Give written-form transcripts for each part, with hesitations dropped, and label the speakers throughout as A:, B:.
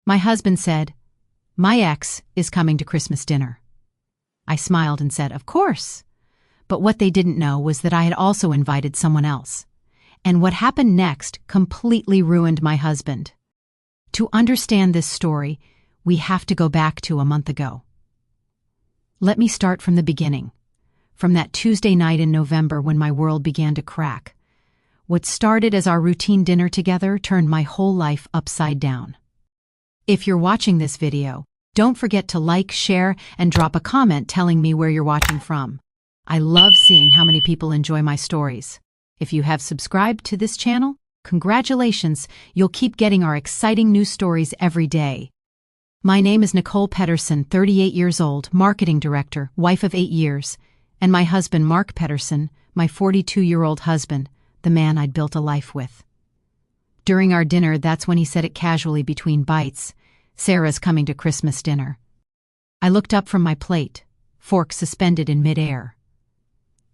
A: My husband said, "My ex is coming to Christmas dinner." I smiled and said, "Of course." But what they didn't know was that I had also invited someone else. And what happened next completely ruined my husband. To understand this story, we have to go back to a month ago. Let me start from the beginning, from that Tuesday night in November when my world began to crack. What started as our routine dinner together turned my whole life upside down. If you're watching this video, don't forget to like, share, and drop a comment telling me where you're watching from. I love seeing how many people enjoy my stories. If you have subscribed to this channel, congratulations, you'll keep getting our exciting news stories every day. My name is Nicole Pedersen, 38 years old, marketing director, wife of 8 years, and my husband Mark Pedersen, my 42-year-old husband, the man I'd built a life with. During our dinner, that's when he said it casually between bites, "Sarah's coming to Christmas dinner." I looked up from my plate, fork suspended in midair.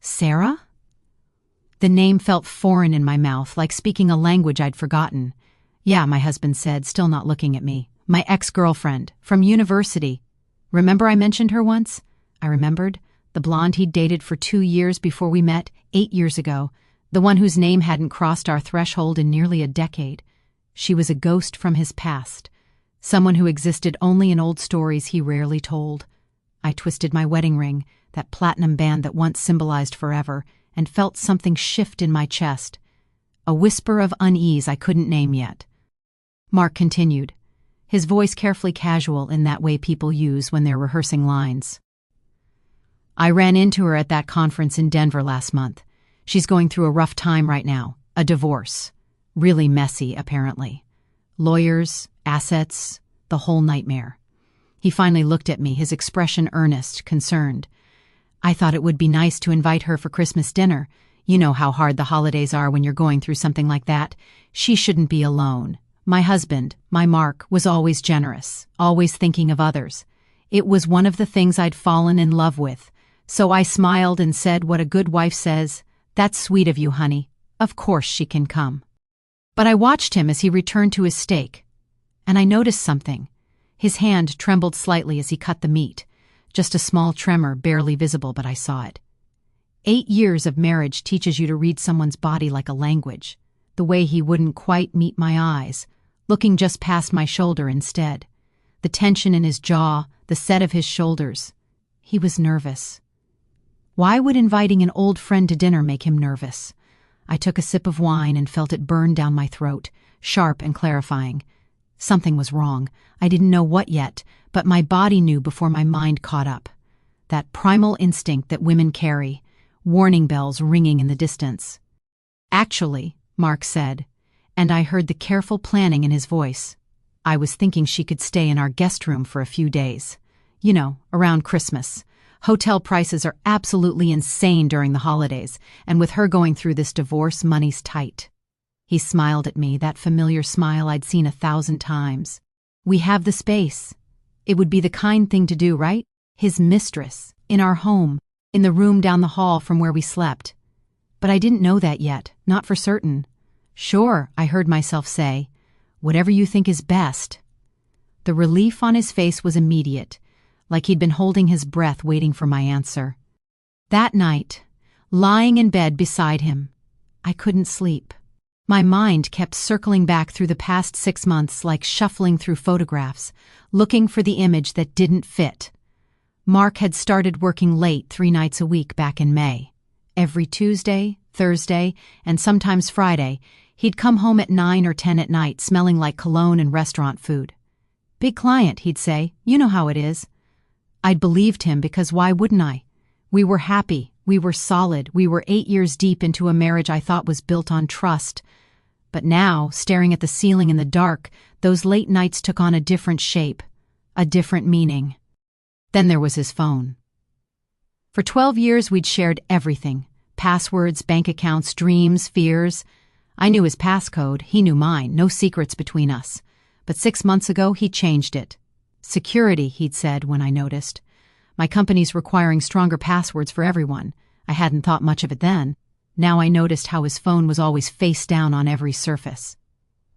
A: Sarah? The name felt foreign in my mouth, like speaking a language I'd forgotten. "Yeah," my husband said, still not looking at me. "My ex-girlfriend, from university. Remember I mentioned her once?" I remembered. The blonde he'd dated for 2 years before we met, 8 years ago. The one whose name hadn't crossed our threshold in nearly a decade. She was a ghost from his past. Someone who existed only in old stories he rarely told. I twisted my wedding ring, that platinum band that once symbolized forever, and felt something shift in my chest. A whisper of unease I couldn't name yet. Mark continued, his voice carefully casual in that way people use when they're rehearsing lines. "I ran into her at that conference in Denver last month. She's going through a rough time right now, a divorce. Really messy, apparently. Lawyers, assets, the whole nightmare." He finally looked at me, his expression earnest, concerned. "I thought it would be nice to invite her for Christmas dinner. You know how hard the holidays are when you're going through something like that. She shouldn't be alone." My husband, my Mark, was always generous, always thinking of others. It was one of the things I'd fallen in love with. So I smiled and said what a good wife says, "That's sweet of you, honey. Of course she can come." But I watched him as he returned to his steak, and I noticed something. His hand trembled slightly as he cut the meat. Just a small tremor, barely visible, but I saw it. 8 years of marriage teaches you to read someone's body like a language. The way he wouldn't quite meet my eyes, looking just past my shoulder instead. The tension in his jaw, the set of his shoulders. He was nervous. Why would inviting an old friend to dinner make him nervous? I took a sip of wine and felt it burn down my throat, sharp and clarifying. Something was wrong. I didn't know what yet, but my body knew before my mind caught up. That primal instinct that women carry, warning bells ringing in the distance. "Actually," Mark said, and I heard the careful planning in his voice, "I was thinking she could stay in our guest room for a few days. You know, around Christmas. Hotel prices are absolutely insane during the holidays, and with her going through this divorce, money's tight." He smiled at me, that familiar smile I'd seen 1,000 times. "We have the space. It would be the kind thing to do, right? His mistress, in our home, in the room down the hall from where we slept." But I didn't know that yet, not for certain. "Sure," I heard myself say. "Whatever you think is best." The relief on his face was immediate, like he'd been holding his breath waiting for my answer. That night, lying in bed beside him, I couldn't sleep. My mind kept circling back through the past 6 months like shuffling through photographs, looking for the image that didn't fit. Mark had started working late 3 nights a week back in May. Every Tuesday, Thursday, and sometimes Friday, he'd come home at 9 or 10 at night smelling like cologne and restaurant food. "Big client," he'd say. "You know how it is." I'd believed him because why wouldn't I? We were happy, we were solid, we were 8 years deep into a marriage I thought was built on trust. But now, staring at the ceiling in the dark, those late nights took on a different shape, a different meaning. Then there was his phone. For 12 years we'd shared everything. Passwords, bank accounts, dreams, fears. I knew his passcode, he knew mine, no secrets between us. But 6 months ago he changed it. "Security," he'd said when I noticed. "My company's requiring stronger passwords for everyone." I hadn't thought much of it then. Now I noticed how his phone was always face down on every surface.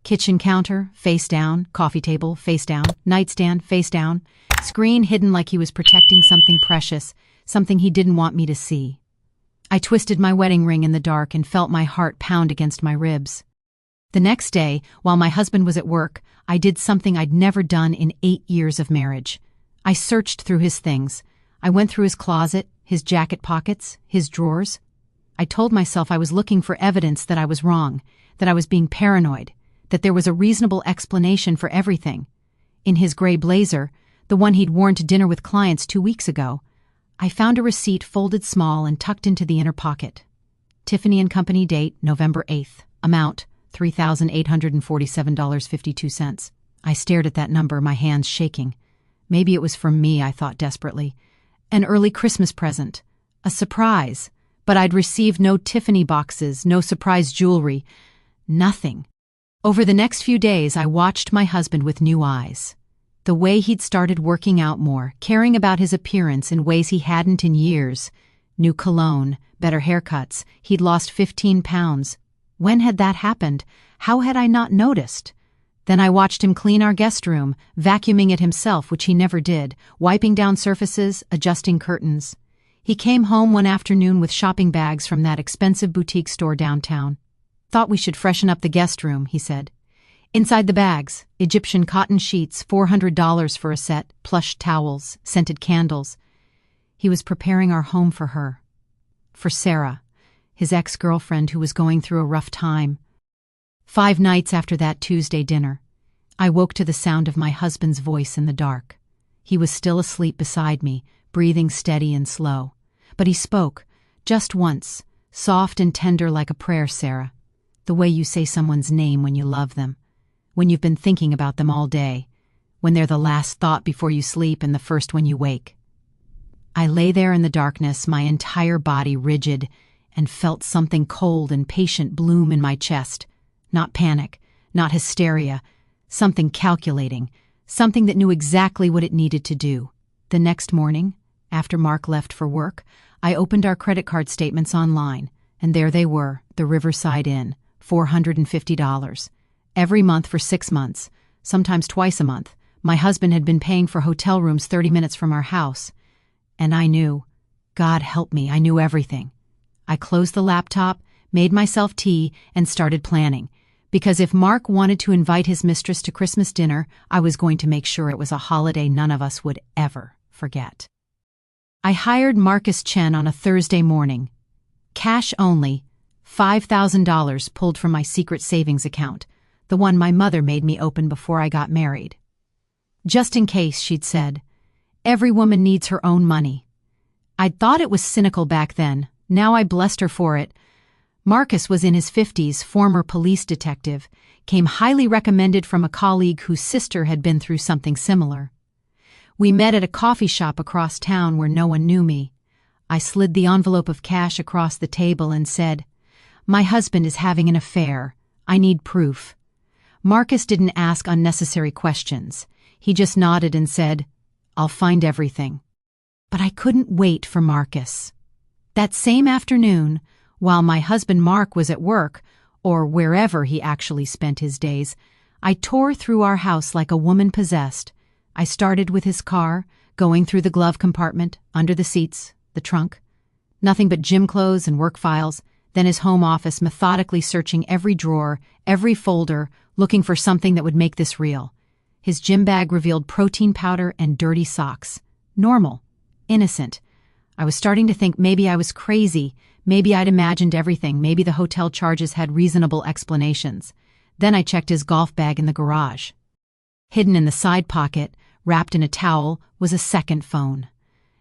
A: Kitchen counter, face down. Coffee table, face down. Nightstand, face down. Screen hidden like he was protecting something precious, something he didn't want me to see. I twisted my wedding ring in the dark and felt my heart pound against my ribs. The next day, while my husband was at work, I did something I'd never done in 8 years of marriage. I searched through his things. I went through his closet, his jacket pockets, his drawers. I told myself I was looking for evidence that I was wrong, that I was being paranoid, that there was a reasonable explanation for everything. In his gray blazer, the one he'd worn to dinner with clients 2 weeks ago, I found a receipt folded small and tucked into the inner pocket. Tiffany & Company, date November 8th. Amount $3,847.52. I stared at that number, my hands shaking. Maybe it was from me, I thought desperately. An early Christmas present. A surprise. But I'd received no Tiffany boxes, no surprise jewelry. Nothing. Over the next few days, I watched my husband with new eyes. The way he'd started working out more, caring about his appearance in ways he hadn't in years. New cologne, better haircuts, he'd lost 15 pounds. When had that happened? How had I not noticed? Then I watched him clean our guest room, vacuuming it himself, which he never did, wiping down surfaces, adjusting curtains. He came home one afternoon with shopping bags from that expensive boutique store downtown. "Thought we should freshen up the guest room," he said. Inside the bags, Egyptian cotton sheets, $400 for a set, plush towels, scented candles. He was preparing our home for her. For Sarah, his ex-girlfriend who was going through a rough time. 5 nights after that Tuesday dinner, I woke to the sound of my husband's voice in the dark. He was still asleep beside me, breathing steady and slow. But he spoke, just once, soft and tender like a prayer, Sarah. The way you say someone's name when you love them, when you've been thinking about them all day, when they're the last thought before you sleep and the first when you wake. I lay there in the darkness, my entire body rigid, and felt something cold and patient bloom in my chest. Not panic, not hysteria, something calculating, something that knew exactly what it needed to do. The next morning, after Mark left for work, I opened our credit card statements online, and there they were, the Riverside Inn, $450. Every month for 6 months, sometimes twice a month, my husband had been paying for hotel rooms 30 minutes from our house. And I knew, God help me, I knew everything. I closed the laptop, made myself tea, and started planning. Because if Mark wanted to invite his mistress to Christmas dinner, I was going to make sure it was a holiday none of us would ever forget. I hired Marcus Chen on a Thursday morning. Cash only, $5,000 pulled from my secret savings account, the one my mother made me open before I got married. Just in case, she'd said. Every woman needs her own money. I'd thought it was cynical back then. Now I blessed her for it. Marcus was in his 50s, former police detective, came highly recommended from a colleague whose sister had been through something similar. We met at a coffee shop across town where no one knew me. I slid the envelope of cash across the table and said, "My husband is having an affair. I need proof." Marcus didn't ask unnecessary questions. He just nodded and said, "I'll find everything." But I couldn't wait for Marcus. That same afternoon, while my husband Mark was at work, or wherever he actually spent his days, I tore through our house like a woman possessed. I started with his car, going through the glove compartment, under the seats, the trunk. Nothing but gym clothes and work files, then his home office, methodically searching every drawer, every folder, looking for something that would make this real. His gym bag revealed protein powder and dirty socks. Normal. Innocent. I was starting to think maybe I was crazy, maybe I'd imagined everything, maybe the hotel charges had reasonable explanations. Then I checked his golf bag in the garage. Hidden in the side pocket, wrapped in a towel, was a second phone.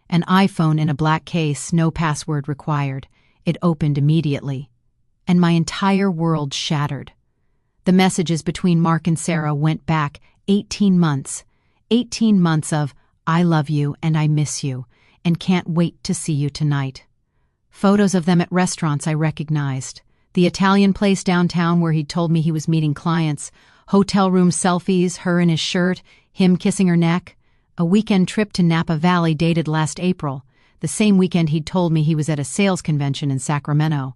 A: An iPhone in a black case, no password required. It opened immediately. And my entire world shattered. The messages between Mark and Sarah went back 18 months. 18 months of, "I love you and I miss you, and can't wait to see you tonight." Photos of them at restaurants I recognized. The Italian place downtown where he'd told me he was meeting clients. Hotel room selfies, her in his shirt, him kissing her neck. A weekend trip to Napa Valley dated last April, the same weekend he'd told me he was at a sales convention in Sacramento.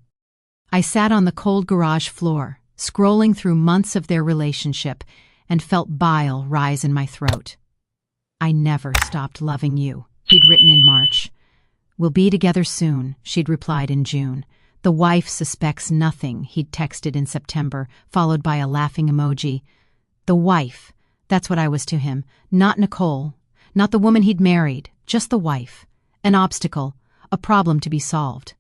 A: I sat on the cold garage floor, scrolling through months of their relationship, and felt bile rise in my throat. "I never stopped loving you," he'd written in March. "We'll be together soon," she'd replied in June. "The wife suspects nothing," he'd texted in September, followed by a laughing emoji. The wife, that's what I was to him. Not Nicole, not the woman he'd married, just the wife. An obstacle, a problem to be solved.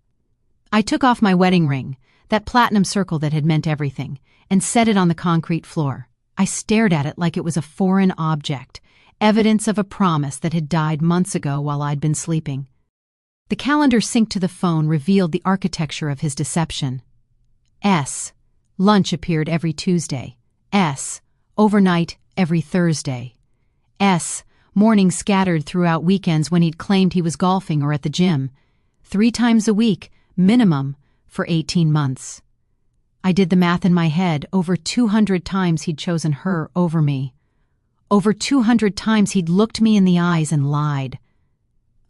A: I took off my wedding ring, that platinum circle that had meant everything, and set it on the concrete floor. I stared at it like it was a foreign object, evidence of a promise that had died months ago while I'd been sleeping. The calendar synced to the phone revealed the architecture of his deception. S. Lunch appeared every Tuesday. S. Overnight every Thursday. S. Mornings scattered throughout weekends when he'd claimed he was golfing or at the gym. 3 times a week, minimum, for 18 months. I did the math in my head. Over 200 times he'd chosen her over me. Over 200 times he'd looked me in the eyes and lied.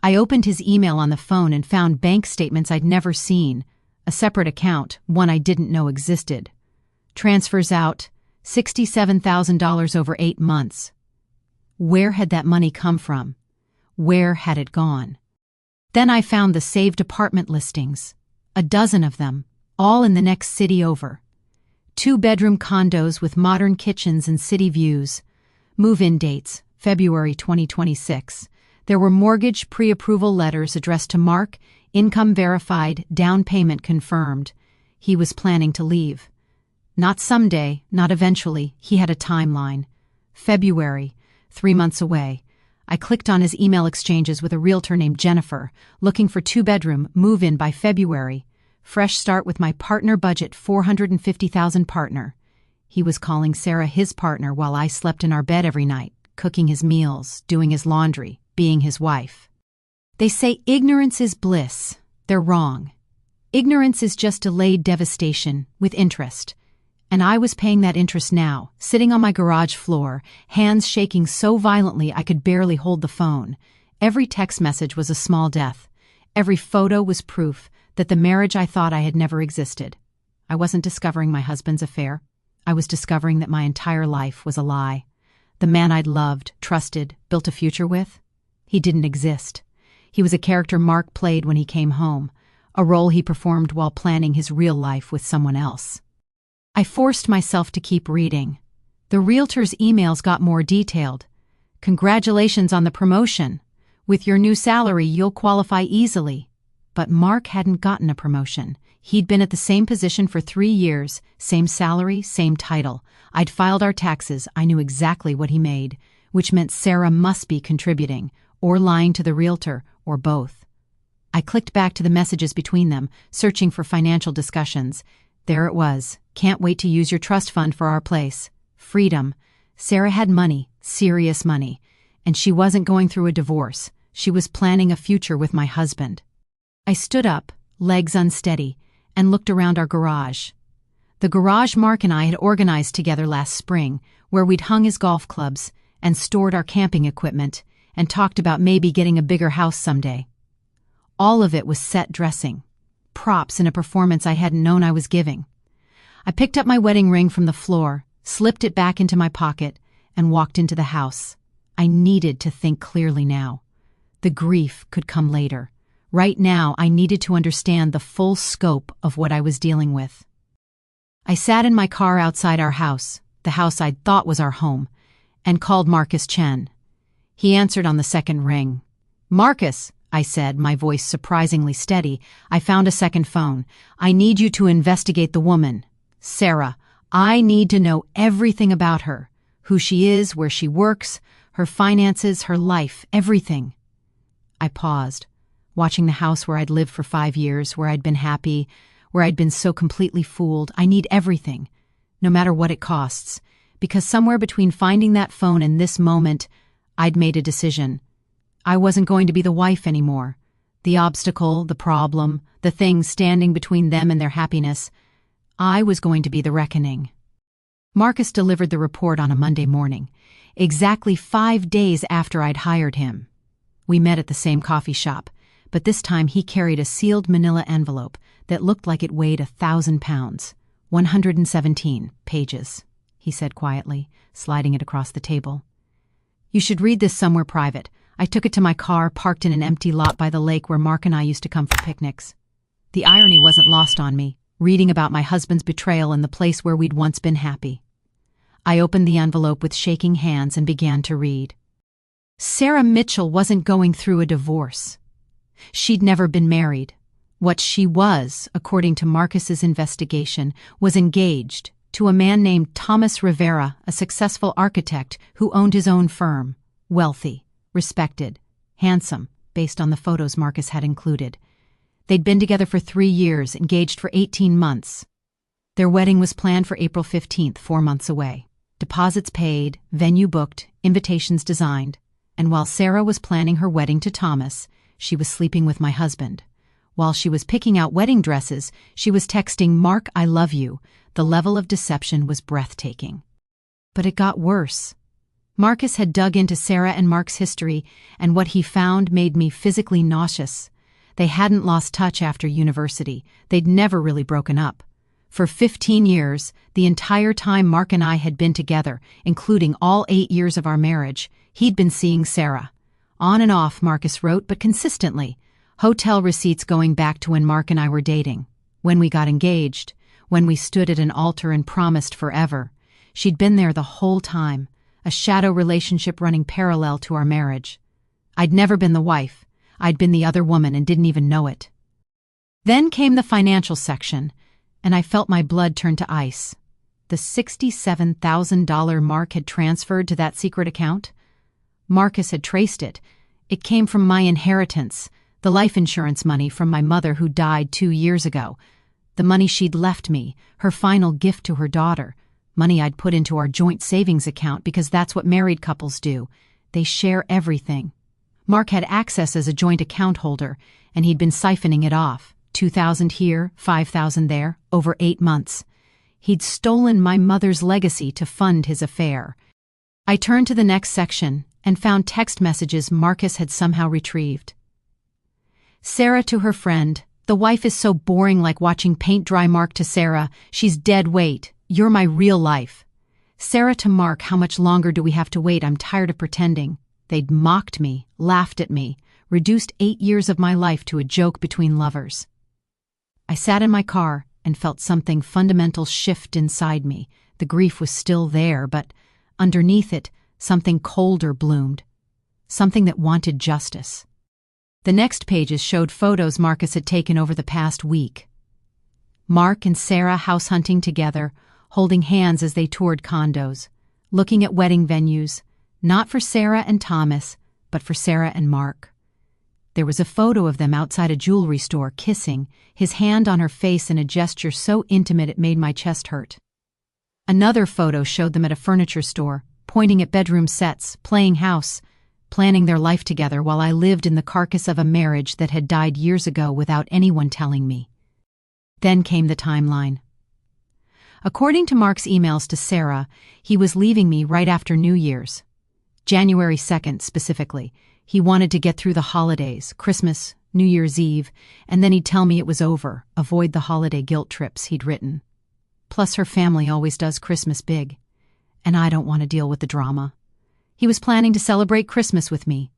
A: I opened his email on the phone and found bank statements I'd never seen, a separate account, one I didn't know existed. Transfers out, $67,000 over 8 months. Where had that money come from? Where had it gone? Then I found the saved apartment listings, a dozen of them, all in the next city over. 2-bedroom condos with modern kitchens and city views. Move-in dates, February 2026. There were mortgage pre-approval letters addressed to Mark, income verified, down payment confirmed. He was planning to leave. Not someday, not eventually, he had a timeline. February, 3 months away. I clicked on his email exchanges with a realtor named Jennifer, looking for 2-bedroom, move-in by February. Fresh start with my partner budget, $450,000 partner. He was calling Sarah his partner while I slept in our bed every night, cooking his meals, doing his laundry, being his wife. They say ignorance is bliss. They're wrong. Ignorance is just delayed devastation with interest. And I was paying that interest now, sitting on my garage floor, hands shaking so violently I could barely hold the phone. Every text message was a small death. Every photo was proof that the marriage I thought I had never existed. I wasn't discovering my husband's affair. I was discovering that my entire life was a lie. The man I'd loved, trusted, built a future with, he didn't exist. He was a character Mark played when he came home, a role he performed while planning his real life with someone else. I forced myself to keep reading. The realtor's emails got more detailed. "Congratulations on the promotion. With your new salary, you'll qualify easily." But Mark hadn't gotten a promotion. He'd been at the same position for 3 years, same salary, same title. I'd filed our taxes. I knew exactly what he made, which meant Sarah must be contributing, or lying to the realtor, or both. I clicked back to the messages between them, searching for financial discussions. There it was. "Can't wait to use your trust fund for our place." Freedom. Sarah had money, serious money, and she wasn't going through a divorce. She was planning a future with my husband. I stood up, legs unsteady, and looked around our garage. The garage Mark and I had organized together last spring, where we'd hung his golf clubs and stored our camping equipment and talked about maybe getting a bigger house someday. All of it was set dressing, props in a performance I hadn't known I was giving. I picked up my wedding ring from the floor, slipped it back into my pocket, and walked into the house. I needed to think clearly now. The grief could come later. Right now, I needed to understand the full scope of what I was dealing with. I sat in my car outside our house, the house I'd thought was our home, and called Marcus Chen. He answered on the second ring. "Marcus," I said, my voice surprisingly steady. "I found a second phone. I need you to investigate the woman. Sarah, I need to know everything about her. Who she is, where she works, her finances, her life, everything." I paused, watching the house where I'd lived for 5 years, where I'd been happy, where I'd been so completely fooled. I need everything, no matter what it costs, because somewhere between finding that phone and this moment, I'd made a decision. I wasn't going to be the wife anymore. The obstacle, the problem, the thing standing between them and their happiness. I was going to be the reckoning. Marcus delivered the report on a Monday morning, exactly 5 days after I'd hired him. We met at the same coffee shop, but this time he carried a sealed manila envelope that looked like it weighed 1,000 pounds. 117 pages, he said quietly, sliding it across the table. You should read this somewhere private. I took it to my car, parked in an empty lot by the lake where Mark and I used to come for picnics. The irony wasn't lost on me, reading about my husband's betrayal in the place where we'd once been happy. I opened the envelope with shaking hands and began to read. Sarah Mitchell wasn't going through a divorce. She'd never been married. What she was, according to Marcus's investigation, was engaged to a man named Thomas Rivera, a successful architect who owned his own firm, wealthy, respected, handsome, based on the photos Marcus had included. They'd been together for 3 years, engaged for 18 months. Their wedding was planned for April 15th, 4 months away. Deposits paid, venue booked, invitations designed. And while Sarah was planning her wedding to Thomas, she was sleeping with my husband. While she was picking out wedding dresses, she was texting Mark, I love you. The level of deception was breathtaking. But it got worse. Marcus had dug into Sarah and Mark's history, and what he found made me physically nauseous. They hadn't lost touch after university. They'd never really broken up. For 15 years, the entire time Mark and I had been together, including all 8 years of our marriage, he'd been seeing Sarah. On and off, Marcus wrote, but consistently. Hotel receipts going back to when Mark and I were dating, when we got engaged, when we stood at an altar and promised forever. She'd been there the whole time, a shadow relationship running parallel to our marriage. I'd never been the wife. I'd been the other woman and didn't even know it. Then came the financial section, and I felt my blood turn to ice. The $67,000 Mark had transferred to that secret account? Marcus had traced it. It came from my inheritance, the life insurance money from my mother who died 2 years ago, the money she'd left me, her final gift to her daughter, money I'd put into our joint savings account because that's what married couples do. They share everything. Mark had access as a joint account holder, and he'd been siphoning it off, $2,000 here, $5,000 there, over 8 months. He'd stolen my mother's legacy to fund his affair. I turned to the next section and found text messages Marcus had somehow retrieved. Sarah to her friend, the wife is so boring, like watching paint dry. Mark to Sarah, she's dead weight. You're my real life. Sarah to Mark, how much longer do we have to wait? I'm tired of pretending. They'd mocked me, laughed at me, reduced 8 years of my life to a joke between lovers. I sat in my car and felt something fundamental shift inside me. The grief was still there, but underneath it, something colder bloomed. Something that wanted justice. The next pages showed photos Marcus had taken over the past week. Mark and Sarah house hunting together, holding hands as they toured condos, looking at wedding venues, not for Sarah and Thomas, but for Sarah and Mark. There was a photo of them outside a jewelry store, kissing, his hand on her face in a gesture so intimate it made my chest hurt. Another photo showed them at a furniture store, pointing at bedroom sets, playing house, planning their life together while I lived in the carcass of a marriage that had died years ago without anyone telling me. Then came the timeline. According to Mark's emails to Sarah, he was leaving me right after New Year's. January 2nd, specifically. He wanted to get through the holidays, Christmas, New Year's Eve, and then he'd tell me it was over, avoid the holiday guilt trips he'd written. Plus, her family always does Christmas big, and I don't want to deal with the drama. He was planning to celebrate Christmas with me,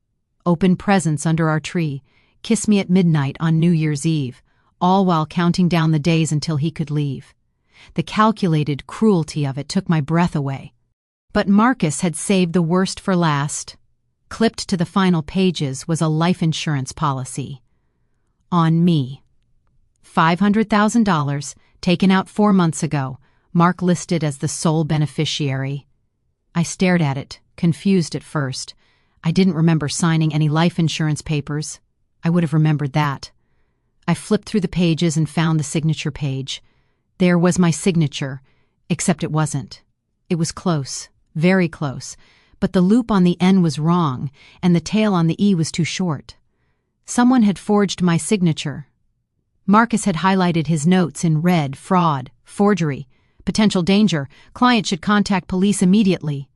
A: open presents under our tree, kiss me at midnight on New Year's Eve, all while counting down the days until he could leave. The calculated cruelty of it took my breath away. But Marcus had saved the worst for last. Clipped to the final pages was a life insurance policy. On me. $500,000, taken out 4 months ago, Mark listed as the sole beneficiary. I stared at it, confused at first. I didn't remember signing any life insurance papers. I would have remembered that. I flipped through the pages and found the signature page. There was my signature, except it wasn't. It was close, very close, but the loop on the N was wrong, and the tail on the E was too short. Someone had forged my signature. Marcus had highlighted his notes in red: fraud, forgery, potential danger, client should contact police immediately.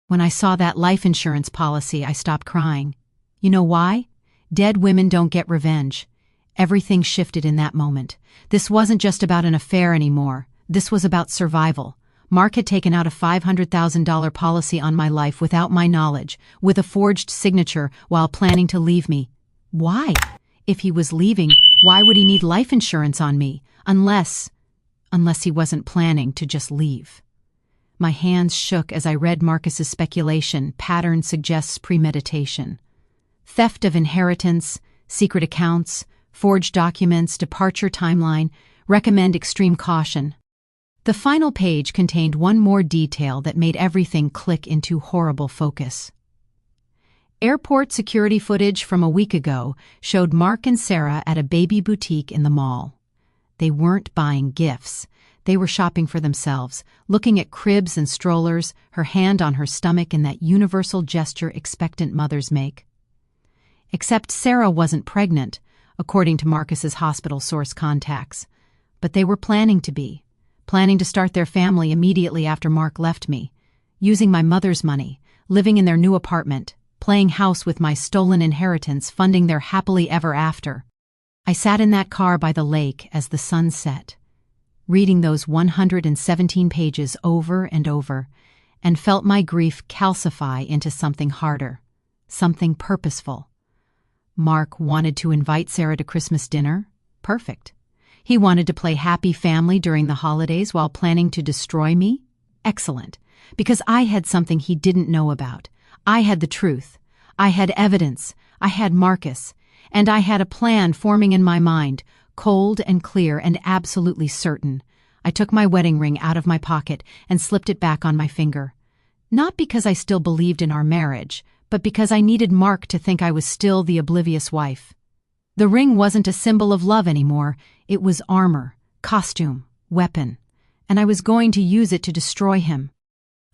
A: When I saw that life insurance policy, I stopped crying. You know why? Dead women don't get revenge. Everything shifted in that moment. This wasn't just about an affair anymore. This was about survival. Mark had taken out a $500,000 policy on my life without my knowledge, with a forged signature, while planning to leave me. Why? If he was leaving, why would he need life insurance on me? Unless he wasn't planning to just leave. My hands shook as I read Marcus's speculation. Pattern suggests premeditation. Theft of inheritance, secret accounts, forged documents, departure timeline, recommend extreme caution. The final page contained one more detail that made everything click into horrible focus. Airport security footage from a week ago showed Mark and Sarah at a baby boutique in the mall. They weren't buying gifts. They were shopping for themselves, looking at cribs and strollers, her hand on her stomach in that universal gesture expectant mothers make. Except Sarah wasn't pregnant, according to Marcus's hospital source contacts. But they were planning to start their family immediately after Mark left me, using my mother's money, living in their new apartment, playing house with my stolen inheritance, funding their happily ever after. I sat in that car by the lake as the sun set, reading those 117 pages over and over, and felt my grief calcify into something harder, something purposeful. Mark wanted to invite Sarah to Christmas dinner? Perfect. He wanted to play happy family during the holidays while planning to destroy me? Excellent, because I had something he didn't know about. I had the truth. I had evidence. I had Marcus. And I had a plan forming in my mind, cold and clear and absolutely certain. I took my wedding ring out of my pocket and slipped it back on my finger. Not because I still believed in our marriage, but because I needed Mark to think I was still the oblivious wife. The ring wasn't a symbol of love anymore. It was armor, costume, weapon, and I was going to use it to destroy him.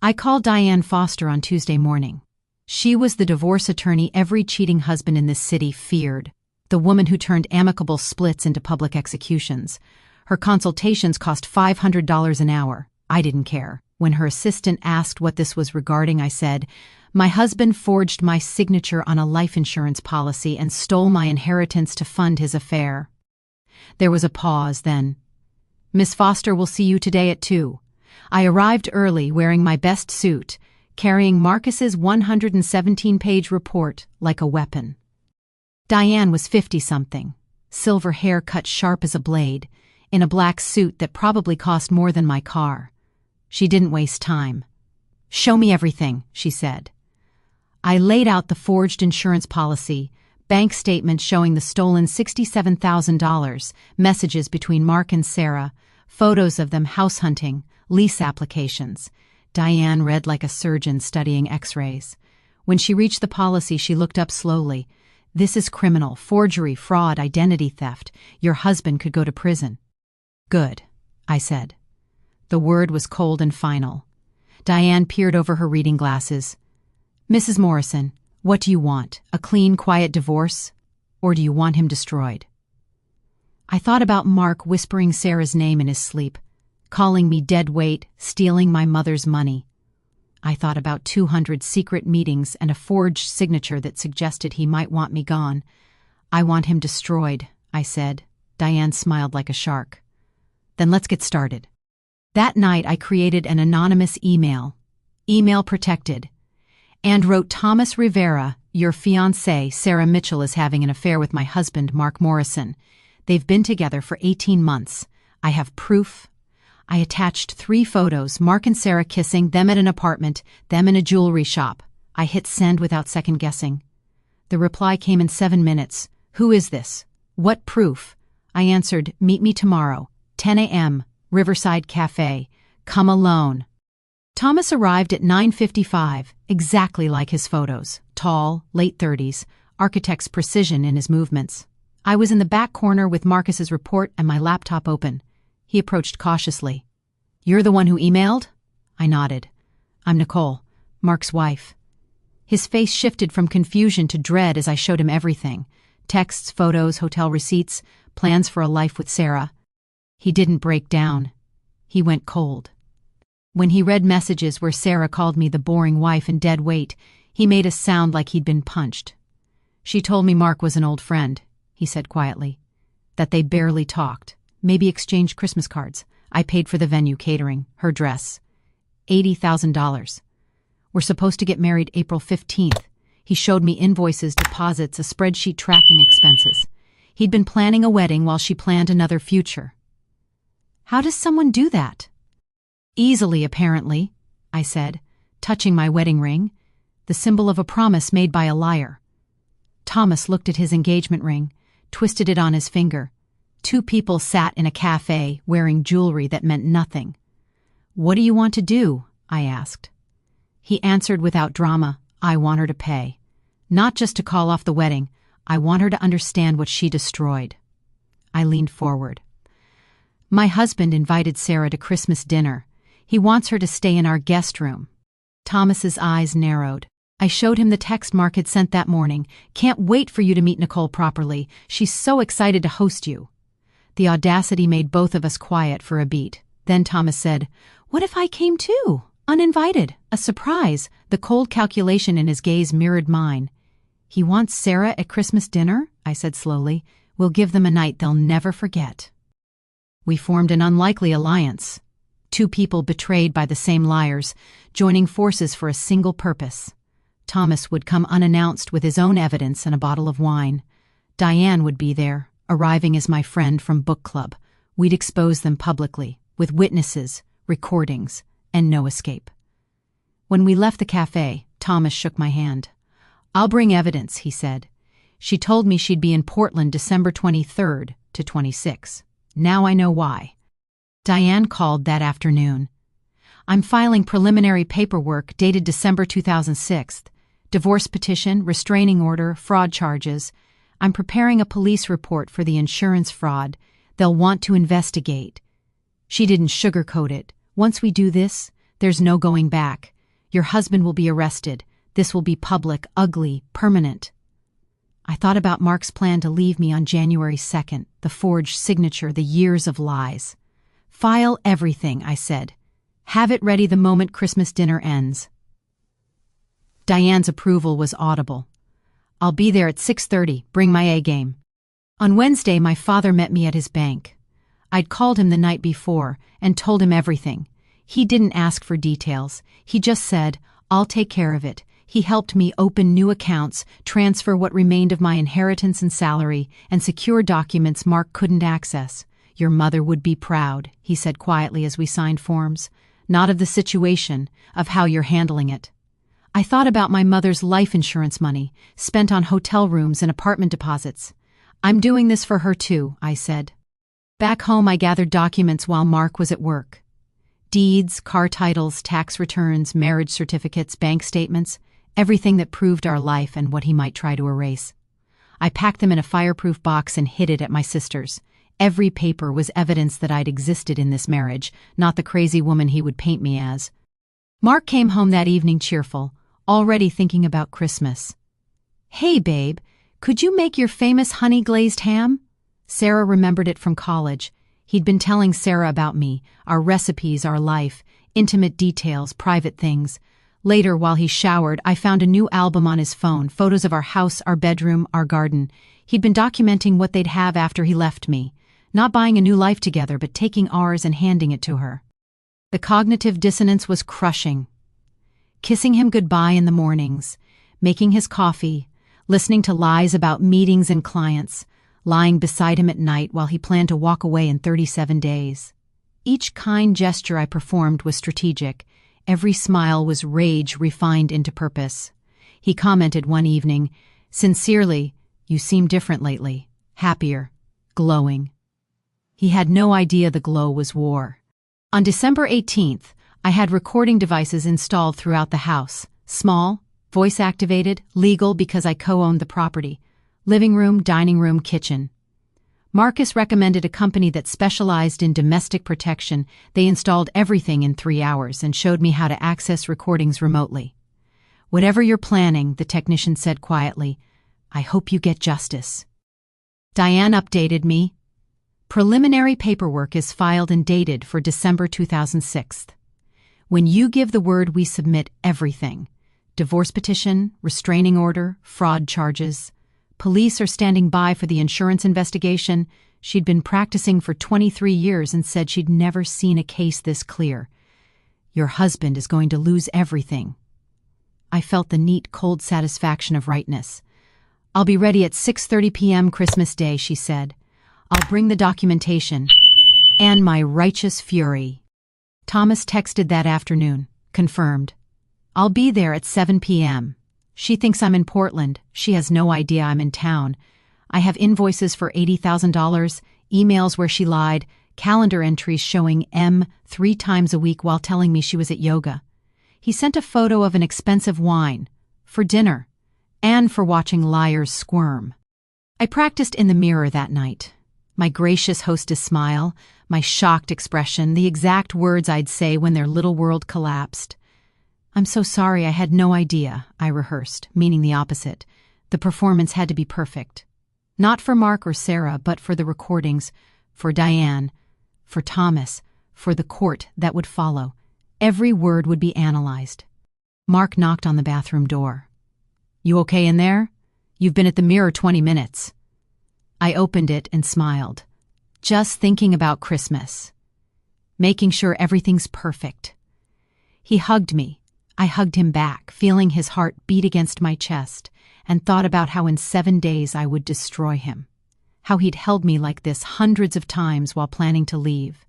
A: I called Diane Foster on Tuesday morning. She was the divorce attorney every cheating husband in this city feared, the woman who turned amicable splits into public executions. Her consultations cost $500 an hour. I didn't care. When her assistant asked what this was regarding, I said, "My husband forged my signature on a life insurance policy and stole my inheritance to fund his affair." There was a pause, then. "Miss Foster will see you today at 2. I arrived early, wearing my best suit, carrying Marcus's 117-page report like a weapon. Diane was 50-something, silver hair cut sharp as a blade, in a black suit that probably cost more than my car. She didn't waste time. "Show me everything," she said. I laid out the forged insurance policy, bank statements showing the stolen $67,000, messages between Mark and Sarah, photos of them house hunting, lease applications. Diane read like a surgeon studying x-rays. When she reached the policy, she looked up slowly. "This is criminal, forgery, fraud, identity theft. Your husband could go to prison." "Good," I said. The word was cold and final. Diane peered over her reading glasses. "Mrs. Morrison, what do you want? A clean, quiet divorce? Or do you want him destroyed?" I thought about Mark whispering Sarah's name in his sleep, calling me dead weight, stealing my mother's money. I thought about 200 secret meetings and a forged signature that suggested he might want me gone. "I want him destroyed," I said. Diane smiled like a shark. "Then let's get started." That night I created an anonymous email protected, and wrote, "Thomas Rivera, your fiancée, Sarah Mitchell, is having an affair with my husband, Mark Morrison. They've been together for 18 months. I have proof." I attached 3 photos, Mark and Sarah kissing, them at an apartment, them in a jewelry shop. I hit send without second-guessing. The reply came in 7 minutes. "Who is this? What proof?" I answered, "Meet me tomorrow, 10 a.m., Riverside Cafe. Come alone." Thomas arrived at 9:55, exactly like his photos. Tall, late 30s, architect's precision in his movements. I was in the back corner with Marcus's report and my laptop open. He approached cautiously. "You're the one who emailed?" I nodded. "I'm Nicole, Mark's wife." His face shifted from confusion to dread as I showed him everything. Texts, photos, hotel receipts, plans for a life with Sarah. He didn't break down. He went cold. When he read messages where Sarah called me the boring wife and dead weight, he made us sound like he'd been punched. "She told me Mark was an old friend," he said quietly. "That they barely talked, maybe exchanged Christmas cards. I paid for the venue, catering, her dress. $80,000. We're supposed to get married April 15th. He showed me invoices, deposits, a spreadsheet tracking expenses. He'd been planning a wedding while she planned another future. How does someone do that? Easily, apparently, I said, touching my wedding ring, the symbol of a promise made by a liar. Thomas looked at his engagement ring, twisted it on his finger. Two people sat in a cafe wearing jewelry that meant nothing. "What do you want to do?" I asked. He answered without drama, "I want her to pay. Not just to call off the wedding, I want her to understand what she destroyed." I leaned forward. "My husband invited Sarah to Christmas dinner. He wants her to stay in our guest room." Thomas's eyes narrowed. I showed him the text Mark had sent that morning. "Can't wait for you to meet Nicole properly. She's so excited to host you." The audacity made both of us quiet for a beat. Then Thomas said, "What if I came too? Uninvited, a surprise." The cold calculation in his gaze mirrored mine. "He wants Sarah at Christmas dinner?" I said slowly. "We'll give them a night they'll never forget." We formed an unlikely alliance. Two people betrayed by the same liars, joining forces for a single purpose. Thomas would come unannounced with his own evidence and a bottle of wine. Diane would be there, arriving as my friend from book club. We'd expose them publicly, with witnesses, recordings, and no escape. When we left the cafe, Thomas shook my hand. "I'll bring evidence," he said. "She told me she'd be in Portland December 23rd to 26. Now I know why." Diane called that afternoon. "I'm filing preliminary paperwork dated December 2006. Divorce petition, restraining order, fraud charges. I'm preparing a police report for the insurance fraud. They'll want to investigate." She didn't sugarcoat it. "Once we do this, there's no going back. Your husband will be arrested. This will be public, ugly, permanent." I thought about Mark's plan to leave me on January 2nd, the forged signature, the years of lies. "File everything," I said. "Have it ready the moment Christmas dinner ends." Diane's approval was audible. "I'll be there at 6:30, bring my A game." On Wednesday, my father met me at his bank. I'd called him the night before and told him everything. He didn't ask for details. He just said, "I'll take care of it." He helped me open new accounts, transfer what remained of my inheritance and salary, and secure documents Mark couldn't access. "Your mother would be proud," he said quietly as we signed forms. "Not of the situation, of how you're handling it." I thought about my mother's life insurance money, spent on hotel rooms and apartment deposits. "I'm doing this for her too," I said. Back home, I gathered documents while Mark was at work. Deeds, car titles, tax returns, marriage certificates, bank statements, everything that proved our life and what he might try to erase. I packed them in a fireproof box and hid it at my sister's. Every paper was evidence that I'd existed in this marriage, not the crazy woman he would paint me as. Mark came home that evening cheerful, already thinking about Christmas. "Hey, babe, could you make your famous honey-glazed ham?" Sarah remembered it from college. He'd been telling Sarah about me, our recipes, our life, intimate details, private things. Later, while he showered, I found a new album on his phone, photos of our house, our bedroom, our garden. He'd been documenting what they'd have after he left me. Not buying a new life together, but taking ours and handing it to her. The cognitive dissonance was crushing. Kissing him goodbye in the mornings, making his coffee, listening to lies about meetings and clients, lying beside him at night while he planned to walk away in 37 days. Each kind gesture I performed was strategic. Every smile was rage refined into purpose. He commented one evening, "Sincerely, you seem different lately, happier, glowing." He had no idea the glow was war. On December 18th, I had recording devices installed throughout the house. Small, voice-activated, legal because I co-owned the property. Living room, dining room, kitchen. Marcus recommended a company that specialized in domestic protection. They installed everything in 3 hours and showed me how to access recordings remotely. "Whatever you're planning," the technician said quietly, "I hope you get justice." Diane updated me. "Preliminary paperwork is filed and dated for December 2006. When you give the word, we submit everything. Divorce petition, restraining order, fraud charges. Police are standing by for the insurance investigation. She'd been practicing for 23 years and said she'd never seen a case this clear. "Your husband is going to lose everything." I felt the neat, cold satisfaction of rightness. "I'll be ready at 6:30 p.m. Christmas Day," she said. "I'll bring the documentation and my righteous fury." Thomas texted that afternoon, confirmed. "I'll be there at 7 p.m. She thinks I'm in Portland. She has no idea I'm in town. I have invoices for $80,000, emails where she lied, calendar entries showing M 3 times a week while telling me she was at yoga." He sent a photo of an expensive wine, for dinner, and for watching liars squirm. I practiced in the mirror that night. My gracious hostess smile, my shocked expression, the exact words I'd say when their little world collapsed. "I'm so sorry, I had no idea," I rehearsed, meaning the opposite. The performance had to be perfect. Not for Mark or Sarah, but for the recordings, for Diane, for Thomas, for the court that would follow. Every word would be analyzed. Mark knocked on the bathroom door. "You okay in there? You've been at the mirror 20 minutes. I opened it and smiled. Just thinking about Christmas. Making sure everything's perfect. He hugged me. I hugged him back, feeling his heart beat against my chest, and thought about how in 7 days I would destroy him. How he'd held me like this hundreds of times while planning to leave.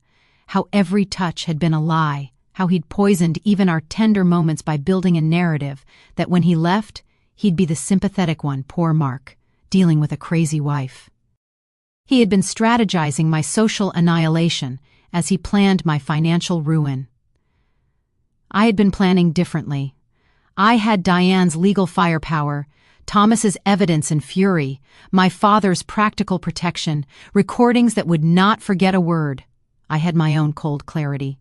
A: How every touch had been a lie. How he'd poisoned even our tender moments by building a narrative that when he left, he'd be the sympathetic one, poor Mark, dealing with a crazy wife. He had been strategizing my social annihilation as he planned my financial ruin. I had been planning differently. I had Diane's legal firepower, Thomas's evidence and fury, my father's practical protection, recordings that would not forget a word. I had my own cold clarity.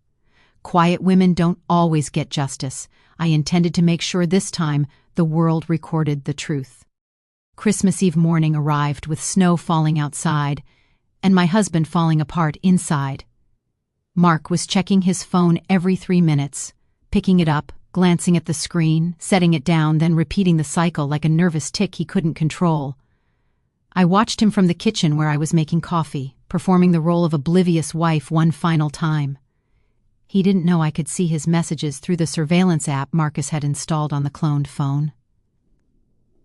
A: Quiet women don't always get justice. I intended to make sure this time the world recorded the truth. Christmas Eve morning arrived with snow falling outside and my husband falling apart inside. Mark was checking his phone every 3 minutes, picking it up, glancing at the screen, setting it down, then repeating the cycle like a nervous tic he couldn't control. I watched him from the kitchen where I was making coffee, performing the role of oblivious wife one final time. He didn't know I could see his messages through the surveillance app Marcus had installed on the cloned phone.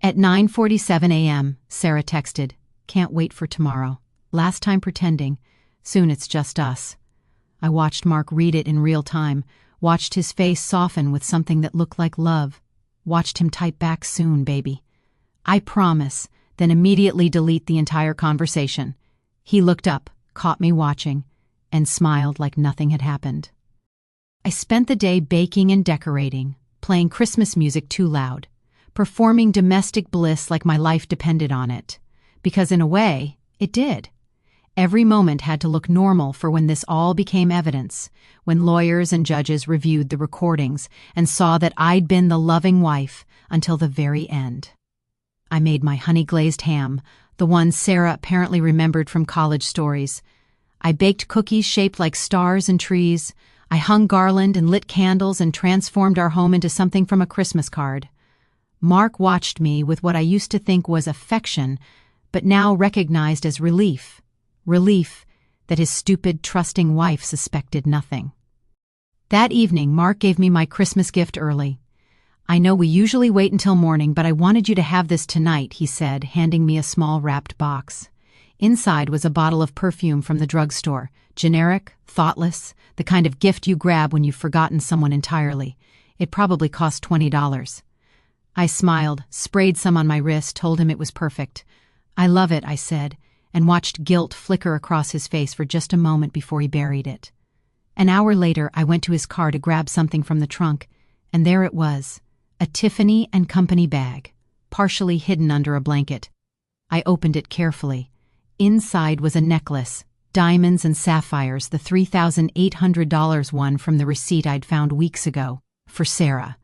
A: At 9:47 a.m., Sarah texted, "Can't wait for tomorrow. Last time pretending. Soon it's just us." I watched Mark read it in real time, watched his face soften with something that looked like love, watched him type back, "Soon, baby. I promise," then immediately delete the entire conversation. He looked up, caught me watching, and smiled like nothing had happened. I spent the day baking and decorating, playing Christmas music too loud, performing domestic bliss like my life depended on it. Because in a way, it did. Every moment had to look normal for when this all became evidence, when lawyers and judges reviewed the recordings and saw that I'd been the loving wife until the very end. I made my honey-glazed ham, the one Sarah apparently remembered from college stories. I baked cookies shaped like stars and trees. I hung garland and lit candles and transformed our home into something from a Christmas card. Mark watched me with what I used to think was affection, but now recognized as relief. Relief that his stupid, trusting wife suspected nothing. That evening, Mark gave me my Christmas gift early. "I know we usually wait until morning, but I wanted you to have this tonight," he said, handing me a small wrapped box. Inside was a bottle of perfume from the drugstore, generic, thoughtless, the kind of gift you grab when you've forgotten someone entirely. It probably cost $20. I smiled, sprayed some on my wrist, told him it was perfect. "I love it," I said, and watched guilt flicker across his face for just a moment before he buried it. An hour later, I went to his car to grab something from the trunk, and there it was, a Tiffany & Company bag, partially hidden under a blanket. I opened it carefully. Inside was a necklace, diamonds and sapphires, the $3,800 one from the receipt I'd found weeks ago, for Sarah,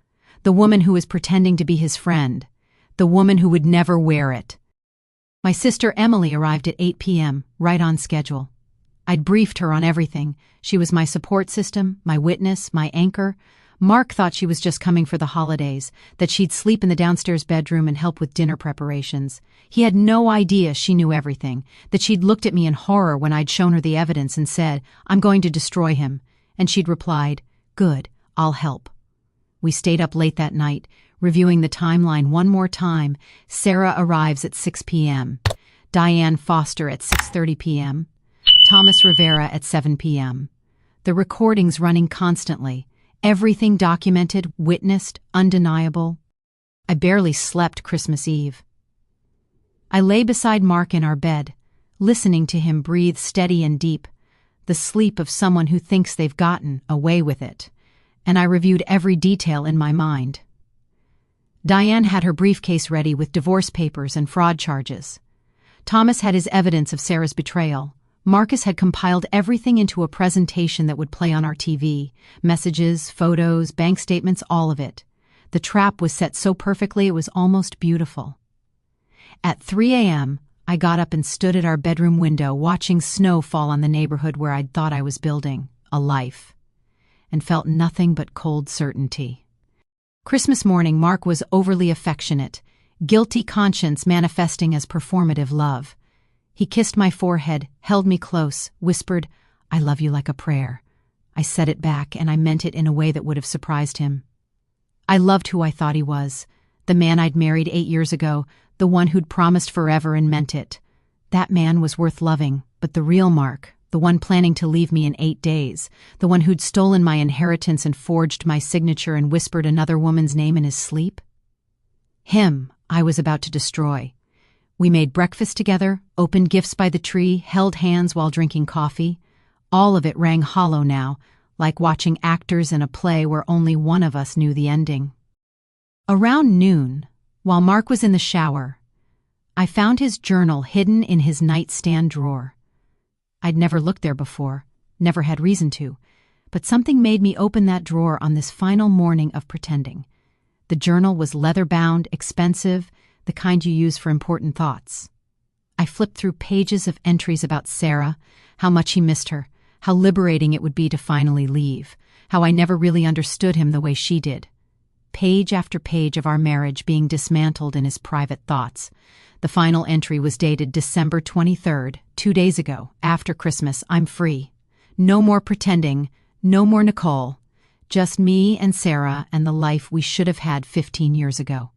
A: the woman who was pretending to be his friend, the woman who would never wear it. My sister Emily arrived at 8 p.m., right on schedule. I'd briefed her on everything. She was my support system, my witness, my anchor, Mark thought she was just coming for the holidays, that she'd sleep in the downstairs bedroom and help with dinner preparations. He had no idea she knew everything, that she'd looked at me in horror when I'd shown her the evidence and said, "I'm going to destroy him." And she'd replied, "Good, I'll help." We stayed up late that night, reviewing the timeline one more time. Sarah arrives at 6 p.m., Diane Foster at 6:30 p.m., Thomas Rivera at 7 p.m. The recordings running constantly. Everything documented, witnessed, undeniable. I barely slept Christmas Eve. I lay beside Mark in our bed, listening to him breathe steady and deep, the sleep of someone who thinks they've gotten away with it, and I reviewed every detail in my mind. Diane had her briefcase ready with divorce papers and fraud charges. Thomas had his evidence of Sarah's betrayal. Marcus had compiled everything into a presentation that would play on our TV. Messages, photos, bank statements, all of it. The trap was set so perfectly it was almost beautiful. At 3 a.m., I got up and stood at our bedroom window watching snow fall on the neighborhood where I'd thought I was building a life, and felt nothing but cold certainty. Christmas morning, Mark was overly affectionate, guilty conscience manifesting as performative love. He kissed my forehead, held me close, whispered, "I love you like a prayer." I said it back, and I meant it in a way that would have surprised him. I loved who I thought he was, the man I'd married 8 years ago, the one who'd promised forever and meant it. That man was worth loving, but the real Mark, the one planning to leave me in 8 days, the one who'd stolen my inheritance and forged my signature and whispered another woman's name in his sleep? Him I was about to destroy. We made breakfast together, opened gifts by the tree, held hands while drinking coffee. All of it rang hollow now, like watching actors in a play where only one of us knew the ending. Around noon, while Mark was in the shower, I found his journal hidden in his nightstand drawer. I'd never looked there before, never had reason to, but something made me open that drawer on this final morning of pretending. The journal was leather-bound, expensive, the kind you use for important thoughts. I flipped through pages of entries about Sarah, how much he missed her, how liberating it would be to finally leave, how I never really understood him the way she did. Page after page of our marriage being dismantled in his private thoughts. The final entry was dated December 23rd, 2 days ago, after Christmas. I'm free. No more pretending, no more Nicole. Just me and Sarah and the life we should have had 15 years ago.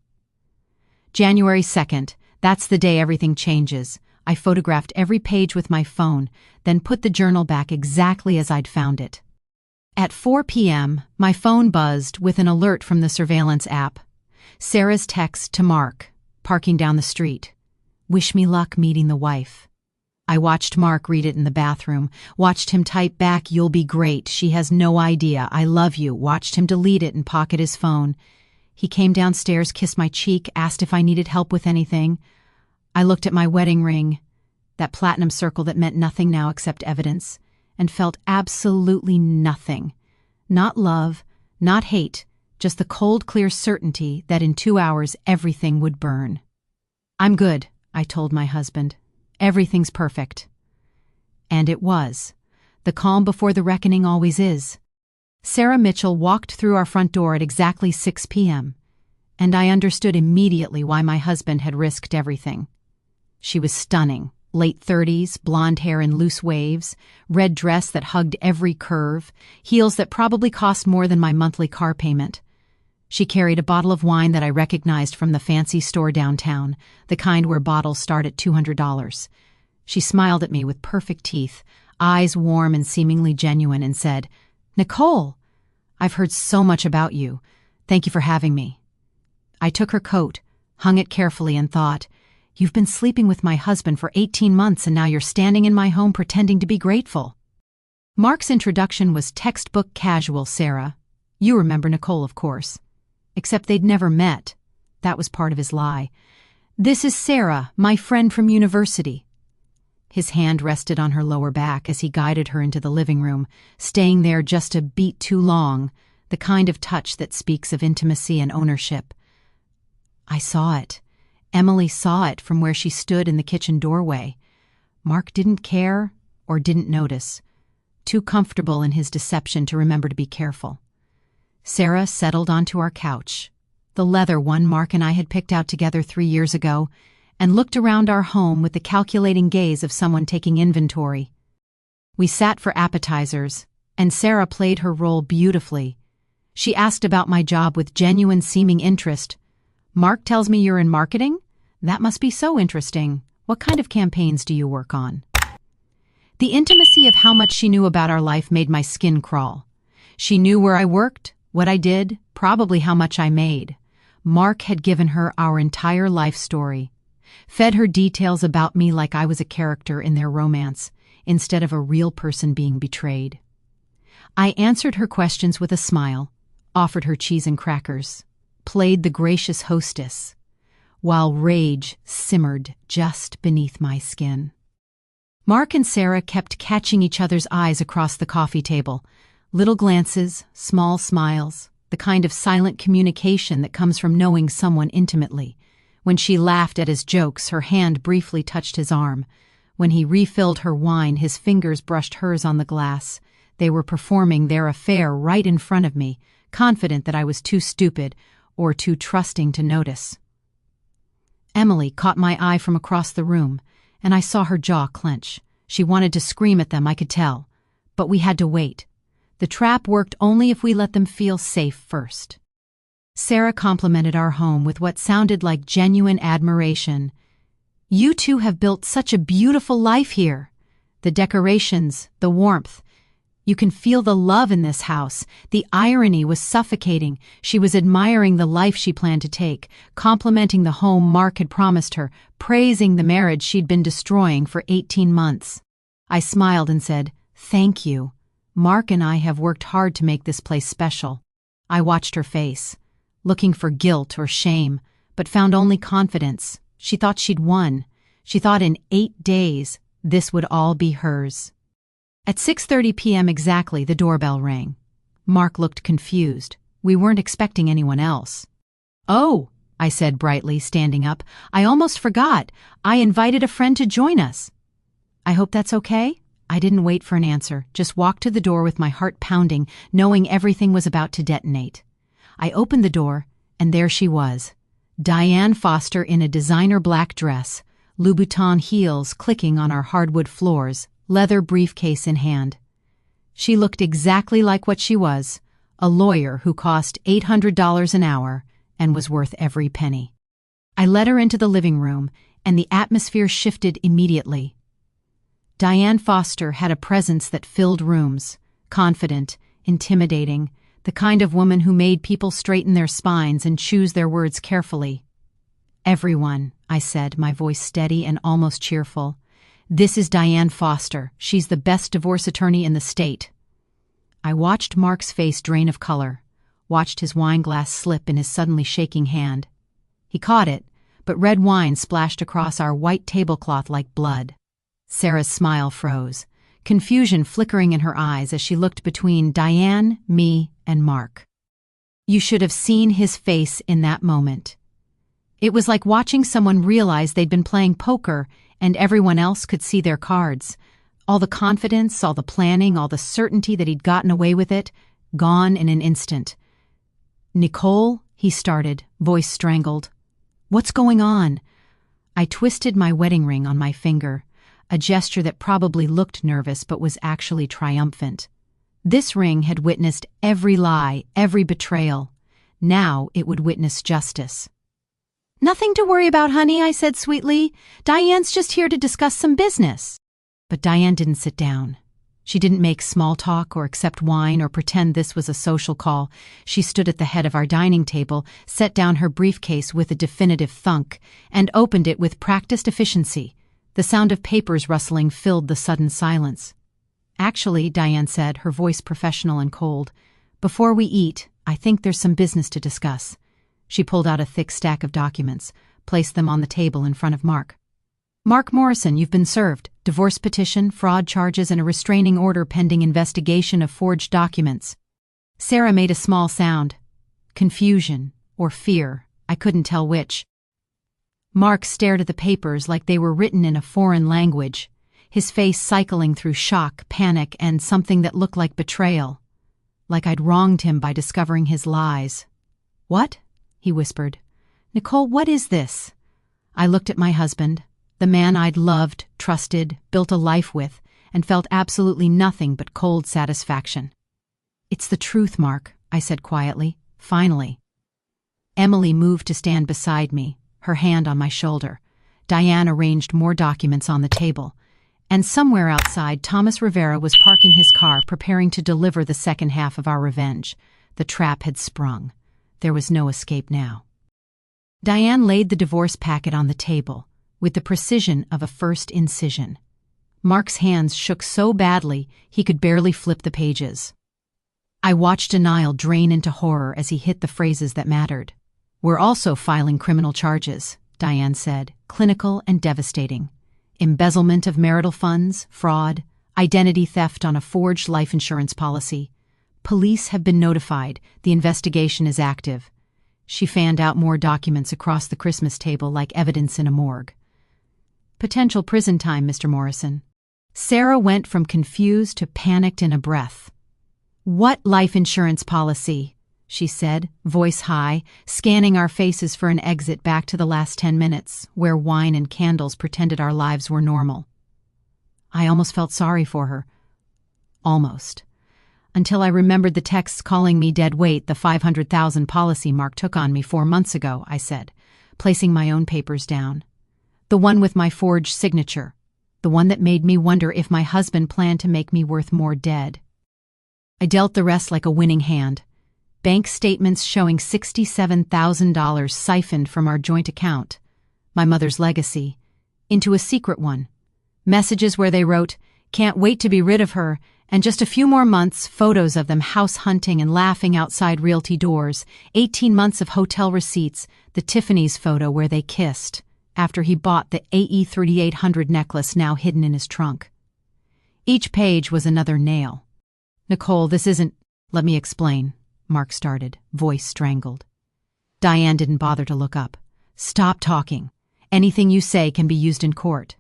A: January 2nd, that's the day everything changes. I photographed every page with my phone, then put the journal back exactly as I'd found it. At 4 p.m., my phone buzzed with an alert from the surveillance app. Sarah's text to Mark, parking down the street. "Wish me luck meeting the wife." I watched Mark read it in the bathroom, watched him type back, "You'll be great, she has no idea, I love you," watched him delete it and pocket his phone. He came downstairs, kissed my cheek, asked if I needed help with anything. I looked at my wedding ring, that platinum circle that meant nothing now except evidence, and felt absolutely nothing. Not love, not hate, just the cold, clear certainty that in 2 hours everything would burn. "I'm good," I told my husband. "Everything's perfect." And it was. The calm before the reckoning always is. Sarah Mitchell walked through our front door at exactly 6 p.m., and I understood immediately why my husband had risked everything. She was stunning, late 30s, blonde hair in loose waves, red dress that hugged every curve, heels that probably cost more than my monthly car payment. She carried a bottle of wine that I recognized from the fancy store downtown, the kind where bottles start at $200. She smiled at me with perfect teeth, eyes warm and seemingly genuine, and said, "Nicole, I've heard so much about you. Thank you for having me." I took her coat, hung it carefully, and thought, "You've been sleeping with my husband for 18 months and now you're standing in my home pretending to be grateful." Mark's introduction was textbook casual, Sarah. You remember Nicole, of course. Except they'd never met. That was part of his lie. "This is Sarah, my friend from university." His hand rested on her lower back as he guided her into the living room, staying there just a beat too long, the kind of touch that speaks of intimacy and ownership. I saw it. Emily saw it from where she stood in the kitchen doorway. Mark didn't care or didn't notice, too comfortable in his deception to remember to be careful. Sarah settled onto our couch, the leather one Mark and I had picked out together 3 years ago, and looked around our home with the calculating gaze of someone taking inventory. We sat for appetizers, and Sarah played her role beautifully. She asked about my job with genuine seeming interest. "Mark tells me you're in marketing? That must be so interesting. What kind of campaigns do you work on?" The intimacy of how much she knew about our life made my skin crawl. She knew where I worked, what I did, probably how much I made. Mark had given her our entire life story, fed her details about me like I was a character in their romance, instead of a real person being betrayed. I answered her questions with a smile, offered her cheese and crackers, played the gracious hostess, while rage simmered just beneath my skin. Mark and Sarah kept catching each other's eyes across the coffee table. Little glances, small smiles, the kind of silent communication that comes from knowing someone intimately. When she laughed at his jokes, her hand briefly touched his arm. When he refilled her wine, his fingers brushed hers on the glass. They were performing their affair right in front of me, confident that I was too stupid or too trusting to notice. Emily caught my eye from across the room, and I saw her jaw clench. She wanted to scream at them, I could tell. But we had to wait. The trap worked only if we let them feel safe first. Sarah complimented our home with what sounded like genuine admiration. "You two have built such a beautiful life here. The decorations, the warmth. You can feel the love in this house." The irony was suffocating. She was admiring the life she planned to take, complimenting the home Mark had promised her, praising the marriage she'd been destroying for 18 months. I smiled and said, "Thank you. Mark and I have worked hard to make this place special." I watched her face, looking for guilt or shame, but found only confidence. She thought she'd won. She thought in 8 days, this would all be hers. At 6:30 p.m. exactly, the doorbell rang. Mark looked confused. We weren't expecting anyone else. "Oh," I said brightly, standing up. "I almost forgot. I invited a friend to join us." "I hope that's okay?" I didn't wait for an answer, just walked to the door with my heart pounding, knowing everything was about to detonate. I opened the door, and there she was. Diane Foster in a designer black dress, Louboutin heels clicking on our hardwood floors, leather briefcase in hand. She looked exactly like what she was, a lawyer who cost $800 an hour and was worth every penny. I led her into the living room, and the atmosphere shifted immediately. Diane Foster had a presence that filled rooms, confident, intimidating, the kind of woman who made people straighten their spines and choose their words carefully. "Everyone," I said, my voice steady and almost cheerful. "This is Diane Foster. She's the best divorce attorney in the state." I watched Mark's face drain of color, watched his wine glass slip in his suddenly shaking hand. He caught it, but red wine splashed across our white tablecloth like blood. Sarah's smile froze, confusion flickering in her eyes as she looked between Diane, me, and Mark. You should have seen his face in that moment. It was like watching someone realize they'd been playing poker and everyone else could see their cards. All the confidence, all the planning, all the certainty that he'd gotten away with it, gone in an instant. "Nicole," he started, voice strangled. "What's going on?" I twisted my wedding ring on my finger, a gesture that probably looked nervous but was actually triumphant. This ring had witnessed every lie, every betrayal. Now it would witness justice. "Nothing to worry about, honey," I said sweetly. "Diane's just here to discuss some business." But Diane didn't sit down. She didn't make small talk or accept wine or pretend this was a social call. She stood at the head of our dining table, set down her briefcase with a definitive thunk, and opened it with practiced efficiency. The sound of papers rustling filled the sudden silence. "Actually," Diane said, her voice professional and cold, "before we eat, I think there's some business to discuss." She pulled out a thick stack of documents, placed them on the table in front of Mark. "Mark Morrison, you've been served. Divorce petition, fraud charges, and a restraining order pending investigation of forged documents." Sarah made a small sound. Confusion or fear, I couldn't tell which. Mark stared at the papers like they were written in a foreign language, his face cycling through shock, panic, and something that looked like betrayal. like I'd wronged him by discovering his lies. "What?" he whispered. "Nicole, what is this?" I looked at my husband, the man I'd loved, trusted, built a life with, and felt absolutely nothing but cold satisfaction. "It's the truth, Mark," I said quietly, finally. Emily moved to stand beside me, her hand on my shoulder. Diane arranged more documents on the table, and somewhere outside, Thomas Rivera was parking his car, preparing to deliver the second half of our revenge. The trap had sprung. There was no escape now. Diane laid the divorce packet on the table, with the precision of a first incision. Mark's hands shook so badly he could barely flip the pages. I watched denial drain into horror as he hit the phrases that mattered. "We're also filing criminal charges," Diane said, clinical and devastating. "Embezzlement of marital funds, fraud, identity theft on a forged life insurance policy. Police have been notified. The investigation is active." She fanned out more documents across the Christmas table like evidence in a morgue. "Potential prison time, Mr. Morrison." Sarah went from confused to panicked in a breath. "What life insurance policy?" she said, voice high, scanning our faces for an exit back to the last 10 minutes, where wine and candles pretended our lives were normal. I almost felt sorry for her. Almost. Until I remembered the texts calling me dead weight, the $500,000 policy Mark took on me 4 months ago, I said, placing my own papers down. The one with my forged signature. The one that made me wonder if my husband planned to make me worth more dead. I dealt the rest like a winning hand. Bank statements showing $67,000 siphoned from our joint account, my mother's legacy, into a secret one. Messages where they wrote, "Can't wait to be rid of her," and just a few more months, photos of them house hunting and laughing outside realty doors, 18 months of hotel receipts, the Tiffany's photo where they kissed, after he bought the AE 3800 necklace now hidden in his trunk. Each page was another nail. "Nicole, this isn't—" "Let me explain," Mark started, voice strangled. Diane didn't bother to look up. "Stop talking. Anything you say can be used in court."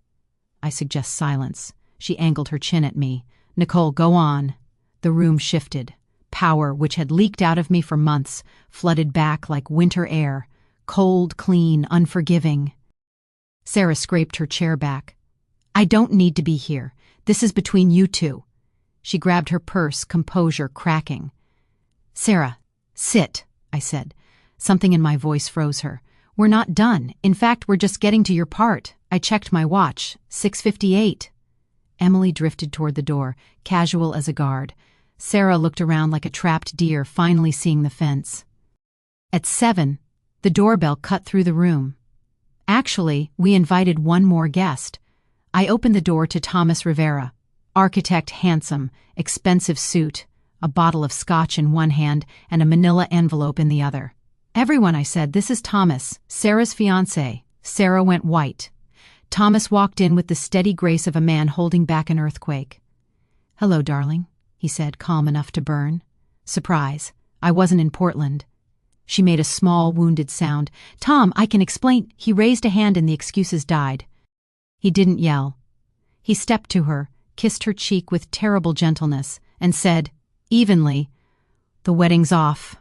A: I suggest silence. She angled her chin at me. "Nicole, go on." The room shifted. Power, which had leaked out of me for months, flooded back like winter air, cold, clean, unforgiving. Sarah scraped her chair back. "I don't need to be here. This is between you two." She grabbed her purse, composure cracking. "Sarah, sit," I said. Something in my voice froze her. "We're not done. In fact, we're just getting to your part." I checked my watch. 6:58. Emily drifted toward the door, casual as a guard. Sarah looked around like a trapped deer, finally seeing the fence. At 7, the doorbell cut through the room. Actually, we invited one more guest. I opened the door to Thomas Rivera. Architect, handsome, expensive suit, a bottle of scotch in one hand and a manila envelope in the other. "Everyone," I said, "this is Thomas, Sarah's fiancé." Sarah went white. Thomas walked in with the steady grace of a man holding back an earthquake. "Hello, darling," he said, calm enough to burn. Surprise. I wasn't in Portland. She made a small, wounded sound. "Tom, I can explain." He raised a hand and the excuses died. He didn't yell. He stepped to her, kissed her cheek with terrible gentleness, and said, evenly, "The wedding's off.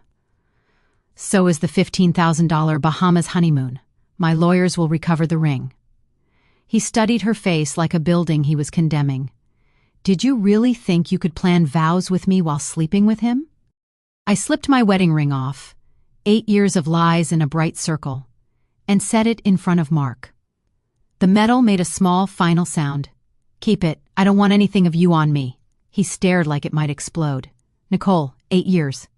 A: So is the $15,000 Bahamas honeymoon. My lawyers will recover the ring." He studied her face like a building he was condemning. "Did you really think you could plan vows with me while sleeping with him?" I slipped my wedding ring off, 8 years of lies in a bright circle, and set it in front of Mark. The metal made a small final sound. "Keep it. I don't want anything of you on me." He stared like it might explode. "Nicole, 8 years.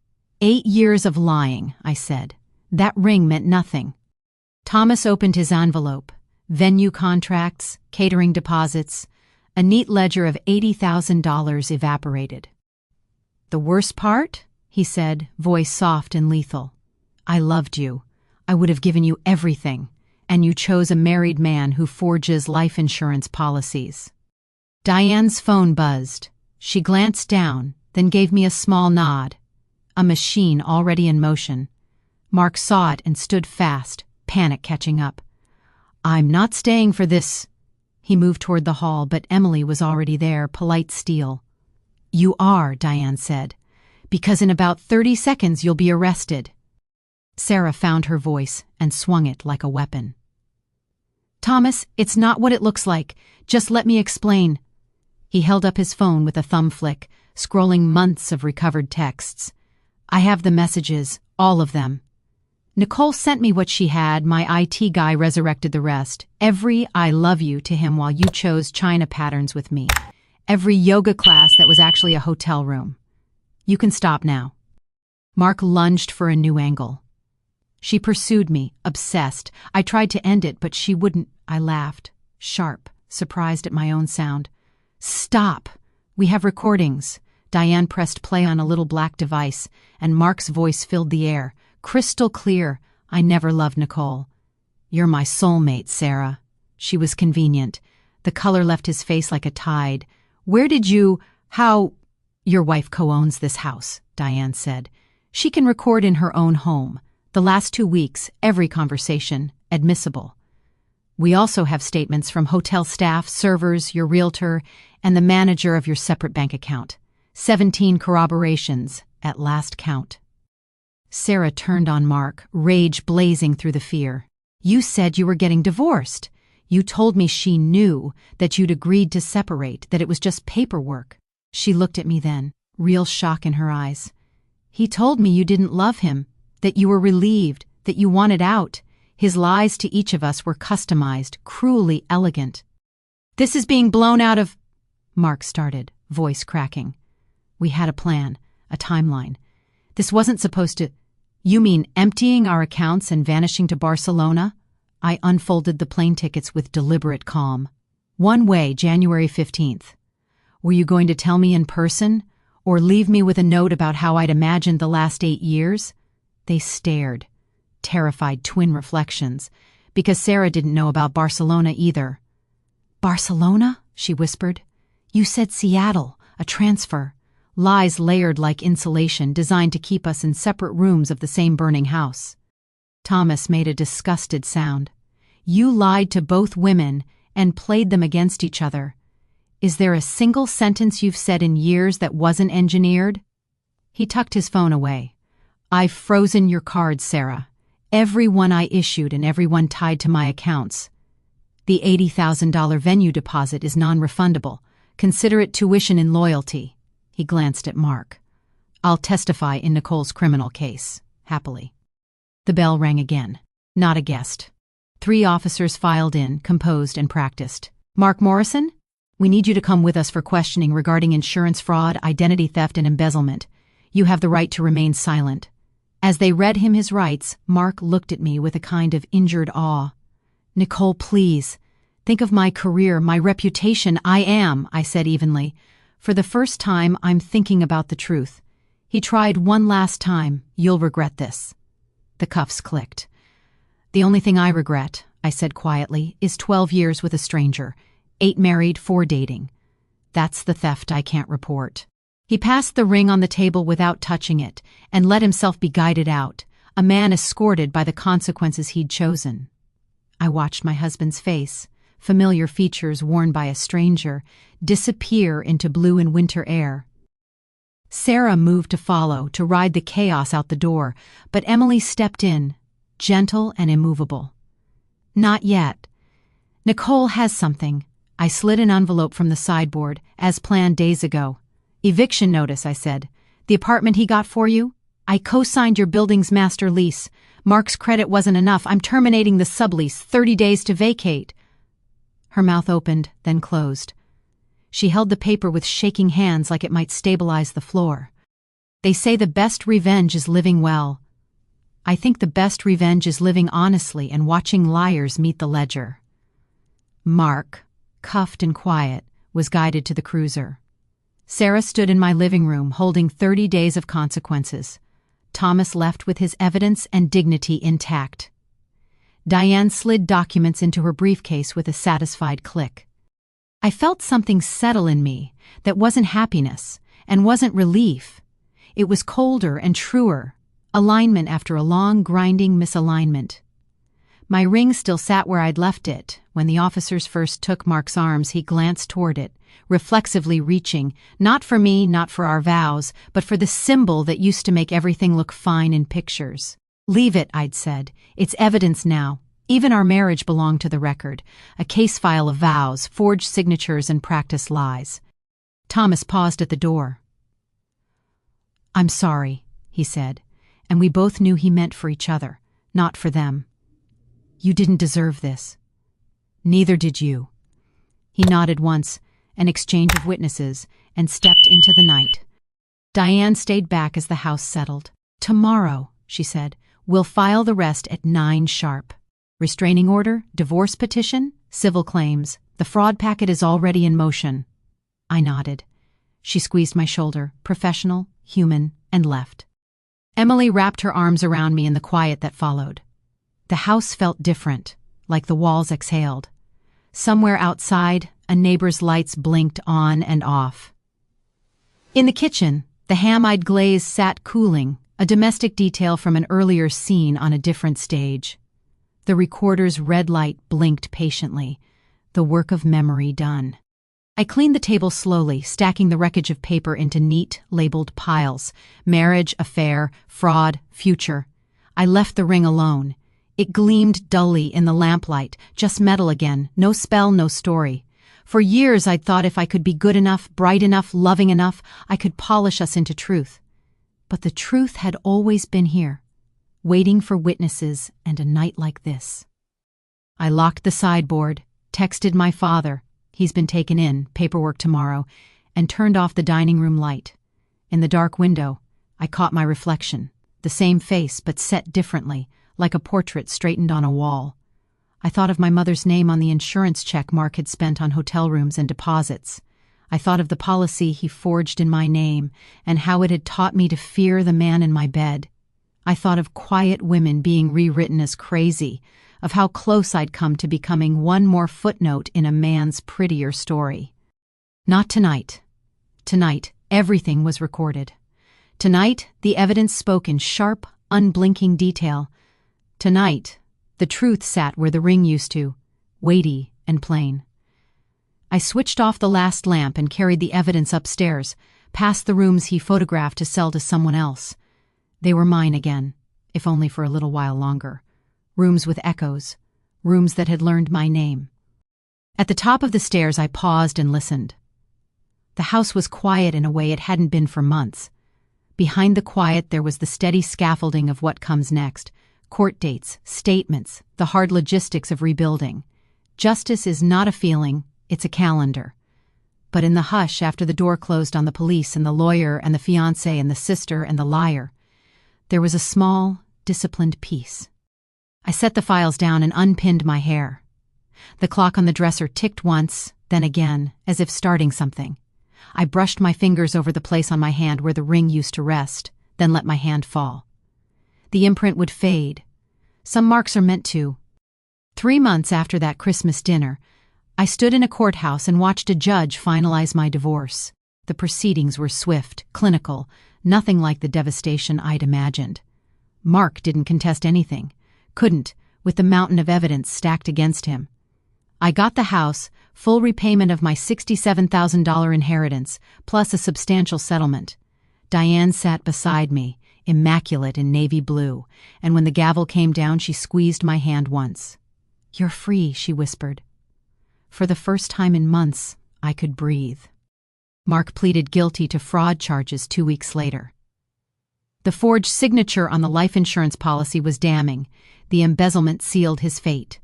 A: 8 years of lying," I said. "That ring meant nothing." Thomas opened his envelope. Venue contracts, catering deposits, a neat ledger of $80,000 evaporated. "The worst part?" he said, voice soft and lethal. "I loved you. I would have given you everything, and you chose a married man who forges life insurance policies." Diane's phone buzzed. She glanced down, then gave me a small nod. A machine already in motion. Mark saw it and stood fast, panic catching up. "I'm not staying for this." He moved toward the hall, but Emily was already there, polite steel. "You are," Diane said. Because in about 30 seconds you'll be arrested. Sarah found her voice and swung it like a weapon. Thomas, it's not what it looks like. Just let me explain. He held up his phone with a thumb flick, scrolling months of recovered texts. I have the messages, all of them. Nicole sent me what she had, my IT guy resurrected the rest. Every I love you to him while you chose China patterns with me. Every yoga class that was actually a hotel room. You can stop now. Mark lunged for a new angle. She pursued me, obsessed. I tried to end it, but she wouldn't. I laughed, sharp, surprised at my own sound. Stop! We have recordings. Diane pressed play on a little black device, and Mark's voice filled the air. Crystal clear. I never loved Nicole. You're my soulmate, Sarah. She was convenient. The color left his face like a tide. Where did you... How... Your wife co-owns this house, Diane said. She can record in her own home. The last 2 weeks, every conversation, admissible. We also have statements from hotel staff, servers, your realtor, and the manager of your separate bank account. 17 corroborations, at last count. Sarah turned on Mark, rage blazing through the fear. You said you were getting divorced. You told me she knew, that you'd agreed to separate, that it was just paperwork. She looked at me then, real shock in her eyes. He told me you didn't love him, that you were relieved, that you wanted out. His lies to each of us were customized, cruelly elegant. This is being blown out of... Mark started, voice cracking. We had a plan, a timeline. This wasn't supposed to... You mean emptying our accounts and vanishing to Barcelona? I unfolded the plane tickets with deliberate calm. One way, January 15th. Were you going to tell me in person, or leave me with a note about how I'd imagined the last 8 years? They stared, terrified twin reflections, because Sarah didn't know about Barcelona either. Barcelona? She whispered. You said Seattle, a transfer. Lies layered like insulation designed to keep us in separate rooms of the same burning house. Thomas made a disgusted sound. You lied to both women and played them against each other. Is there a single sentence you've said in years that wasn't engineered? He tucked his phone away. I've frozen your cards, Sarah. Every one I issued and every one tied to my accounts. The $80,000 venue deposit is non-refundable. Consider it tuition in loyalty. He glanced at Mark. I'll testify in Nicole's criminal case, happily. The bell rang again. Not a guest. 3 officers filed in, composed and practiced. Mark Morrison? We need you to come with us for questioning regarding insurance fraud, identity theft, and embezzlement. You have the right to remain silent. As they read him his rights, Mark looked at me with a kind of injured awe. Nicole, please. Think of my career, my reputation. I said evenly. For the first time, I'm thinking about the truth. He tried one last time. You'll regret this. The cuffs clicked. The only thing I regret, I said quietly, is 12 years with a stranger. 8 married, 4 dating. That's the theft I can't report. He passed the ring on the table without touching it and let himself be guided out, a man escorted by the consequences he'd chosen. I watched my husband's face, familiar features worn by a stranger, disappear into blue and winter air. Sarah moved to follow, to ride the chaos out the door, but Emily stepped in, gentle and immovable. Not yet. Nicole has something. I slid an envelope from the sideboard, as planned days ago. Eviction notice, I said. The apartment he got for you? I co-signed your building's master lease. Mark's credit wasn't enough. I'm terminating the sublease, 30 days to vacate. Her mouth opened, then closed. She held the paper with shaking hands like it might stabilize the floor. They say the best revenge is living well. I think the best revenge is living honestly and watching liars meet the ledger. Mark, cuffed and quiet, was guided to the cruiser. Sarah stood in my living room holding 30 days of consequences. Thomas left with his evidence and dignity intact. Diane slid documents into her briefcase with a satisfied click. I felt something settle in me that wasn't happiness and wasn't relief. It was colder and truer, alignment after a long, grinding misalignment. My ring still sat where I'd left it. When the officers first took Mark's arms, he glanced toward it, reflexively reaching, not for me, not for our vows, but for the symbol that used to make everything look fine in pictures. "Leave it," I'd said. "It's evidence now. Even our marriage belonged to the record, a case file of vows, forged signatures, and practiced lies." Thomas paused at the door. "I'm sorry," he said, and we both knew he meant for each other, not for them. "You didn't deserve this." "Neither did you." He nodded once, an exchange of witnesses, and stepped into the night. Diane stayed back as the house settled. "Tomorrow," she said, "we'll file the rest at 9 sharp. Restraining order, divorce petition, civil claims. The fraud packet is already in motion." I nodded. She squeezed my shoulder, professional, human, and left. Emily wrapped her arms around me in the quiet that followed. The house felt different, like the walls exhaled. Somewhere outside, a neighbor's lights blinked on and off. In the kitchen, the ham-eyed glaze sat cooling, a domestic detail from an earlier scene on a different stage. The recorder's red light blinked patiently, the work of memory done. I cleaned the table slowly, stacking the wreckage of paper into neat, labeled piles. Marriage, affair, fraud, future. I left the ring alone. It gleamed dully in the lamplight, just metal again, no spell, no story. For years I'd thought if I could be good enough, bright enough, loving enough, I could polish us into truth. But the truth had always been here, waiting for witnesses and a night like this. I locked the sideboard, texted my father, he's been taken in, paperwork tomorrow, and turned off the dining room light. In the dark window, I caught my reflection, the same face but set differently, like a portrait straightened on a wall. I thought of my mother's name on the insurance check Mark had spent on hotel rooms and deposits. I thought of the policy he forged in my name and how it had taught me to fear the man in my bed. I thought of quiet women being rewritten as crazy, of how close I'd come to becoming one more footnote in a man's prettier story. Not tonight. Tonight, everything was recorded. Tonight, the evidence spoke in sharp, unblinking detail. Tonight, the truth sat where the ring used to, weighty and plain. I switched off the last lamp and carried the evidence upstairs, past the rooms he photographed to sell to someone else. They were mine again, if only for a little while longer. Rooms with echoes, rooms that had learned my name. At the top of the stairs, I paused and listened. The house was quiet in a way it hadn't been for months. Behind the quiet, there was the steady scaffolding of what comes next. Court dates, statements, the hard logistics of rebuilding. Justice is not a feeling, it's a calendar. But in the hush after the door closed on the police and the lawyer and the fiancé and the sister and the liar, there was a small, disciplined peace. I set the files down and unpinned my hair. The clock on the dresser ticked once, then again, as if starting something. I brushed my fingers over the place on my hand where the ring used to rest, then let my hand fall. The imprint would fade. Some marks are meant to. 3 months after that Christmas dinner, I stood in a courthouse and watched a judge finalize my divorce. The proceedings were swift, clinical, nothing like the devastation I'd imagined. Mark didn't contest anything. Couldn't, with the mountain of evidence stacked against him. I got the house, full repayment of my $67,000 inheritance, plus a substantial settlement. Diane sat beside me, immaculate in navy blue, and when the gavel came down, she squeezed my hand once. "You're free," she whispered. For the first time in months, I could breathe. Mark pleaded guilty to fraud charges 2 weeks later. The forged signature on the life insurance policy was damning. The embezzlement sealed his fate.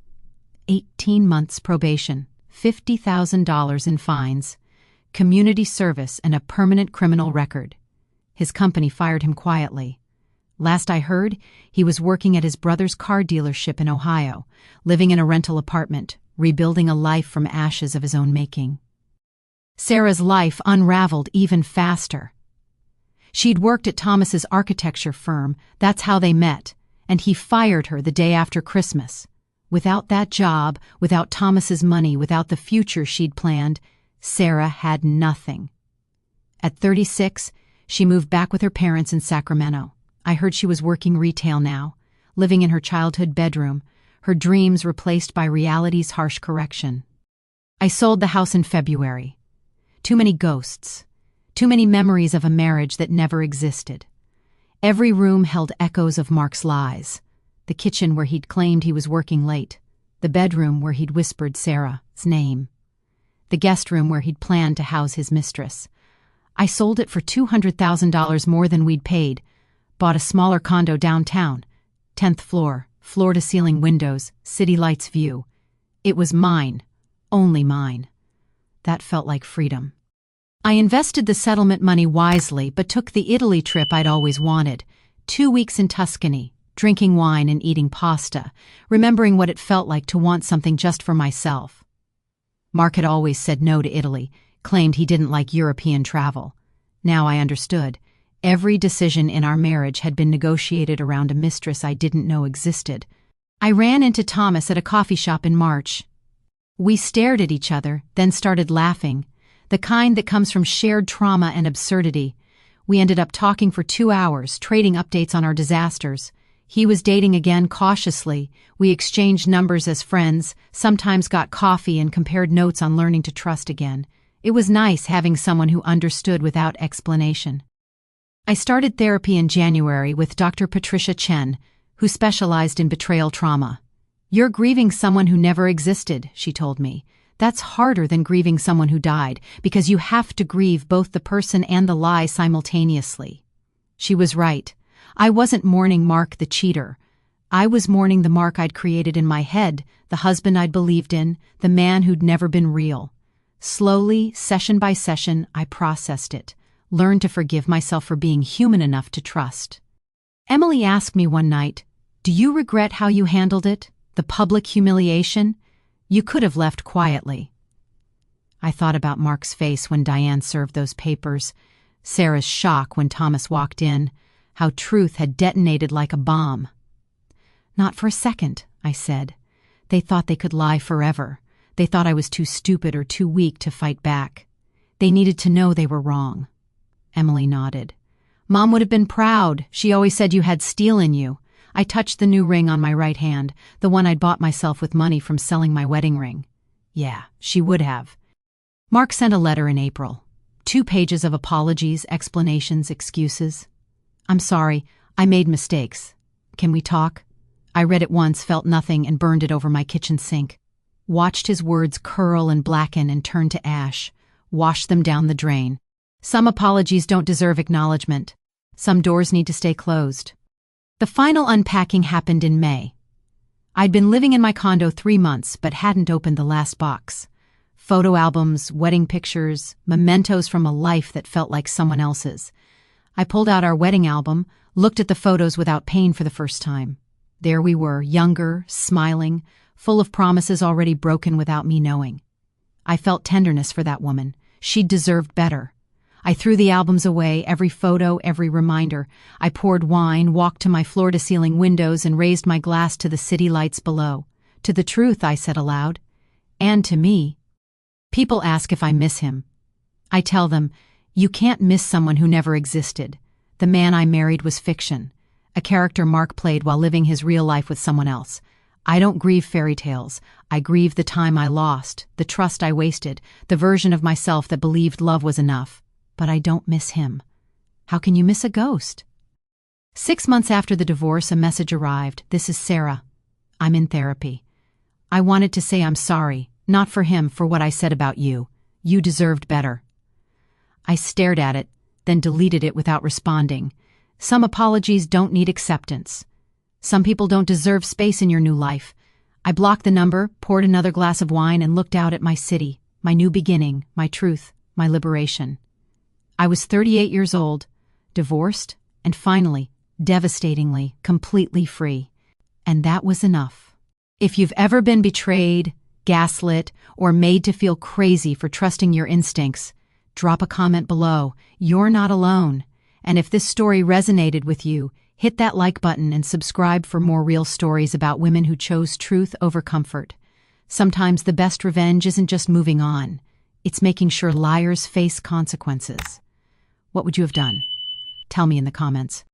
A: 18 months probation, $50,000 in fines, community service, and a permanent criminal record. His company fired him quietly. Last I heard, he was working at his brother's car dealership in Ohio, living in a rental apartment, rebuilding a life from ashes of his own making. Sarah's life unraveled even faster. She'd worked at Thomas's architecture firm, that's how they met, and he fired her the day after Christmas. Without that job, without Thomas's money, without the future she'd planned, Sarah had nothing. At 36, she moved back with her parents in Sacramento. I heard she was working retail now, living in her childhood bedroom, her dreams replaced by reality's harsh correction. I sold the house in February. Too many ghosts. Too many memories of a marriage that never existed. Every room held echoes of Mark's lies. The kitchen where he'd claimed he was working late. The bedroom where he'd whispered Sarah's name. The guest room where he'd planned to house his mistress. I sold it for $200,000 more than we'd paid. Bought a smaller condo downtown. 10th floor, floor-to-ceiling windows, city lights view. It was mine. Only mine. That felt like freedom. I invested the settlement money wisely, but took the Italy trip I'd always wanted. 2 weeks in Tuscany, drinking wine and eating pasta, remembering what it felt like to want something just for myself. Mark had always said no to Italy, claimed he didn't like European travel. Now I understood. Every decision in our marriage had been negotiated around a mistress I didn't know existed. I ran into Thomas at a coffee shop in March. We stared at each other, then started laughing. The kind that comes from shared trauma and absurdity. We ended up talking for 2 hours, trading updates on our disasters. He was dating again cautiously. We exchanged numbers as friends, sometimes got coffee and compared notes on learning to trust again. It was nice having someone who understood without explanation. I started therapy in January with Dr. Patricia Chen, who specialized in betrayal trauma. "You're grieving someone who never existed," she told me. "That's harder than grieving someone who died, because you have to grieve both the person and the lie simultaneously." She was right. I wasn't mourning Mark the cheater. I was mourning the Mark I'd created in my head, the husband I'd believed in, the man who'd never been real. Slowly, session by session, I processed it, learned to forgive myself for being human enough to trust. Emily asked me one night, "Do you regret how you handled it? The public humiliation? You could have left quietly." I thought about Mark's face when Diane served those papers, Sarah's shock when Thomas walked in, how truth had detonated like a bomb. "Not for a second," I said. "They thought they could lie forever. They thought I was too stupid or too weak to fight back. They needed to know they were wrong." Emily nodded. "Mom would have been proud. She always said you had steel in you." I touched the new ring on my right hand, the one I'd bought myself with money from selling my wedding ring. Yeah, she would have. Mark sent a letter in April. 2 pages of apologies, explanations, excuses. "I'm sorry, I made mistakes. Can we talk?" I read it once, felt nothing, and burned it over my kitchen sink. Watched his words curl and blacken and turn to ash. Washed them down the drain. Some apologies don't deserve acknowledgement. Some doors need to stay closed. The final unpacking happened in May. I'd been living in my condo 3 months, but hadn't opened the last box. Photo albums, wedding pictures, mementos from a life that felt like someone else's. I pulled out our wedding album, looked at the photos without pain for the first time. There we were, younger, smiling, full of promises already broken without me knowing. I felt tenderness for that woman. She'd deserved better. I threw the albums away, every photo, every reminder. I poured wine, walked to my floor-to-ceiling windows, and raised my glass to the city lights below. "To the truth," I said aloud. "And to me." People ask if I miss him. I tell them, you can't miss someone who never existed. The man I married was fiction, a character Mark played while living his real life with someone else. I don't grieve fairy tales. I grieve the time I lost, the trust I wasted, the version of myself that believed love was enough. But I don't miss him. How can you miss a ghost? 6 months after the divorce, a message arrived. "This is Sarah. I'm in therapy." I wanted to say I'm sorry, not for him, for what I said about you. You deserved better. I stared at it, then deleted it without responding. Some apologies don't need acceptance. Some people don't deserve space in your new life. I blocked the number, poured another glass of wine, and looked out at my city, my new beginning, my truth, my liberation. I was 38 years old, divorced, and finally, devastatingly, completely free. And that was enough. If you've ever been betrayed, gaslit, or made to feel crazy for trusting your instincts, drop a comment below. You're not alone. And if this story resonated with you, hit that like button and subscribe for more real stories about women who chose truth over comfort. Sometimes the best revenge isn't just moving on. It's making sure liars face consequences. What would you have done? Tell me in the comments.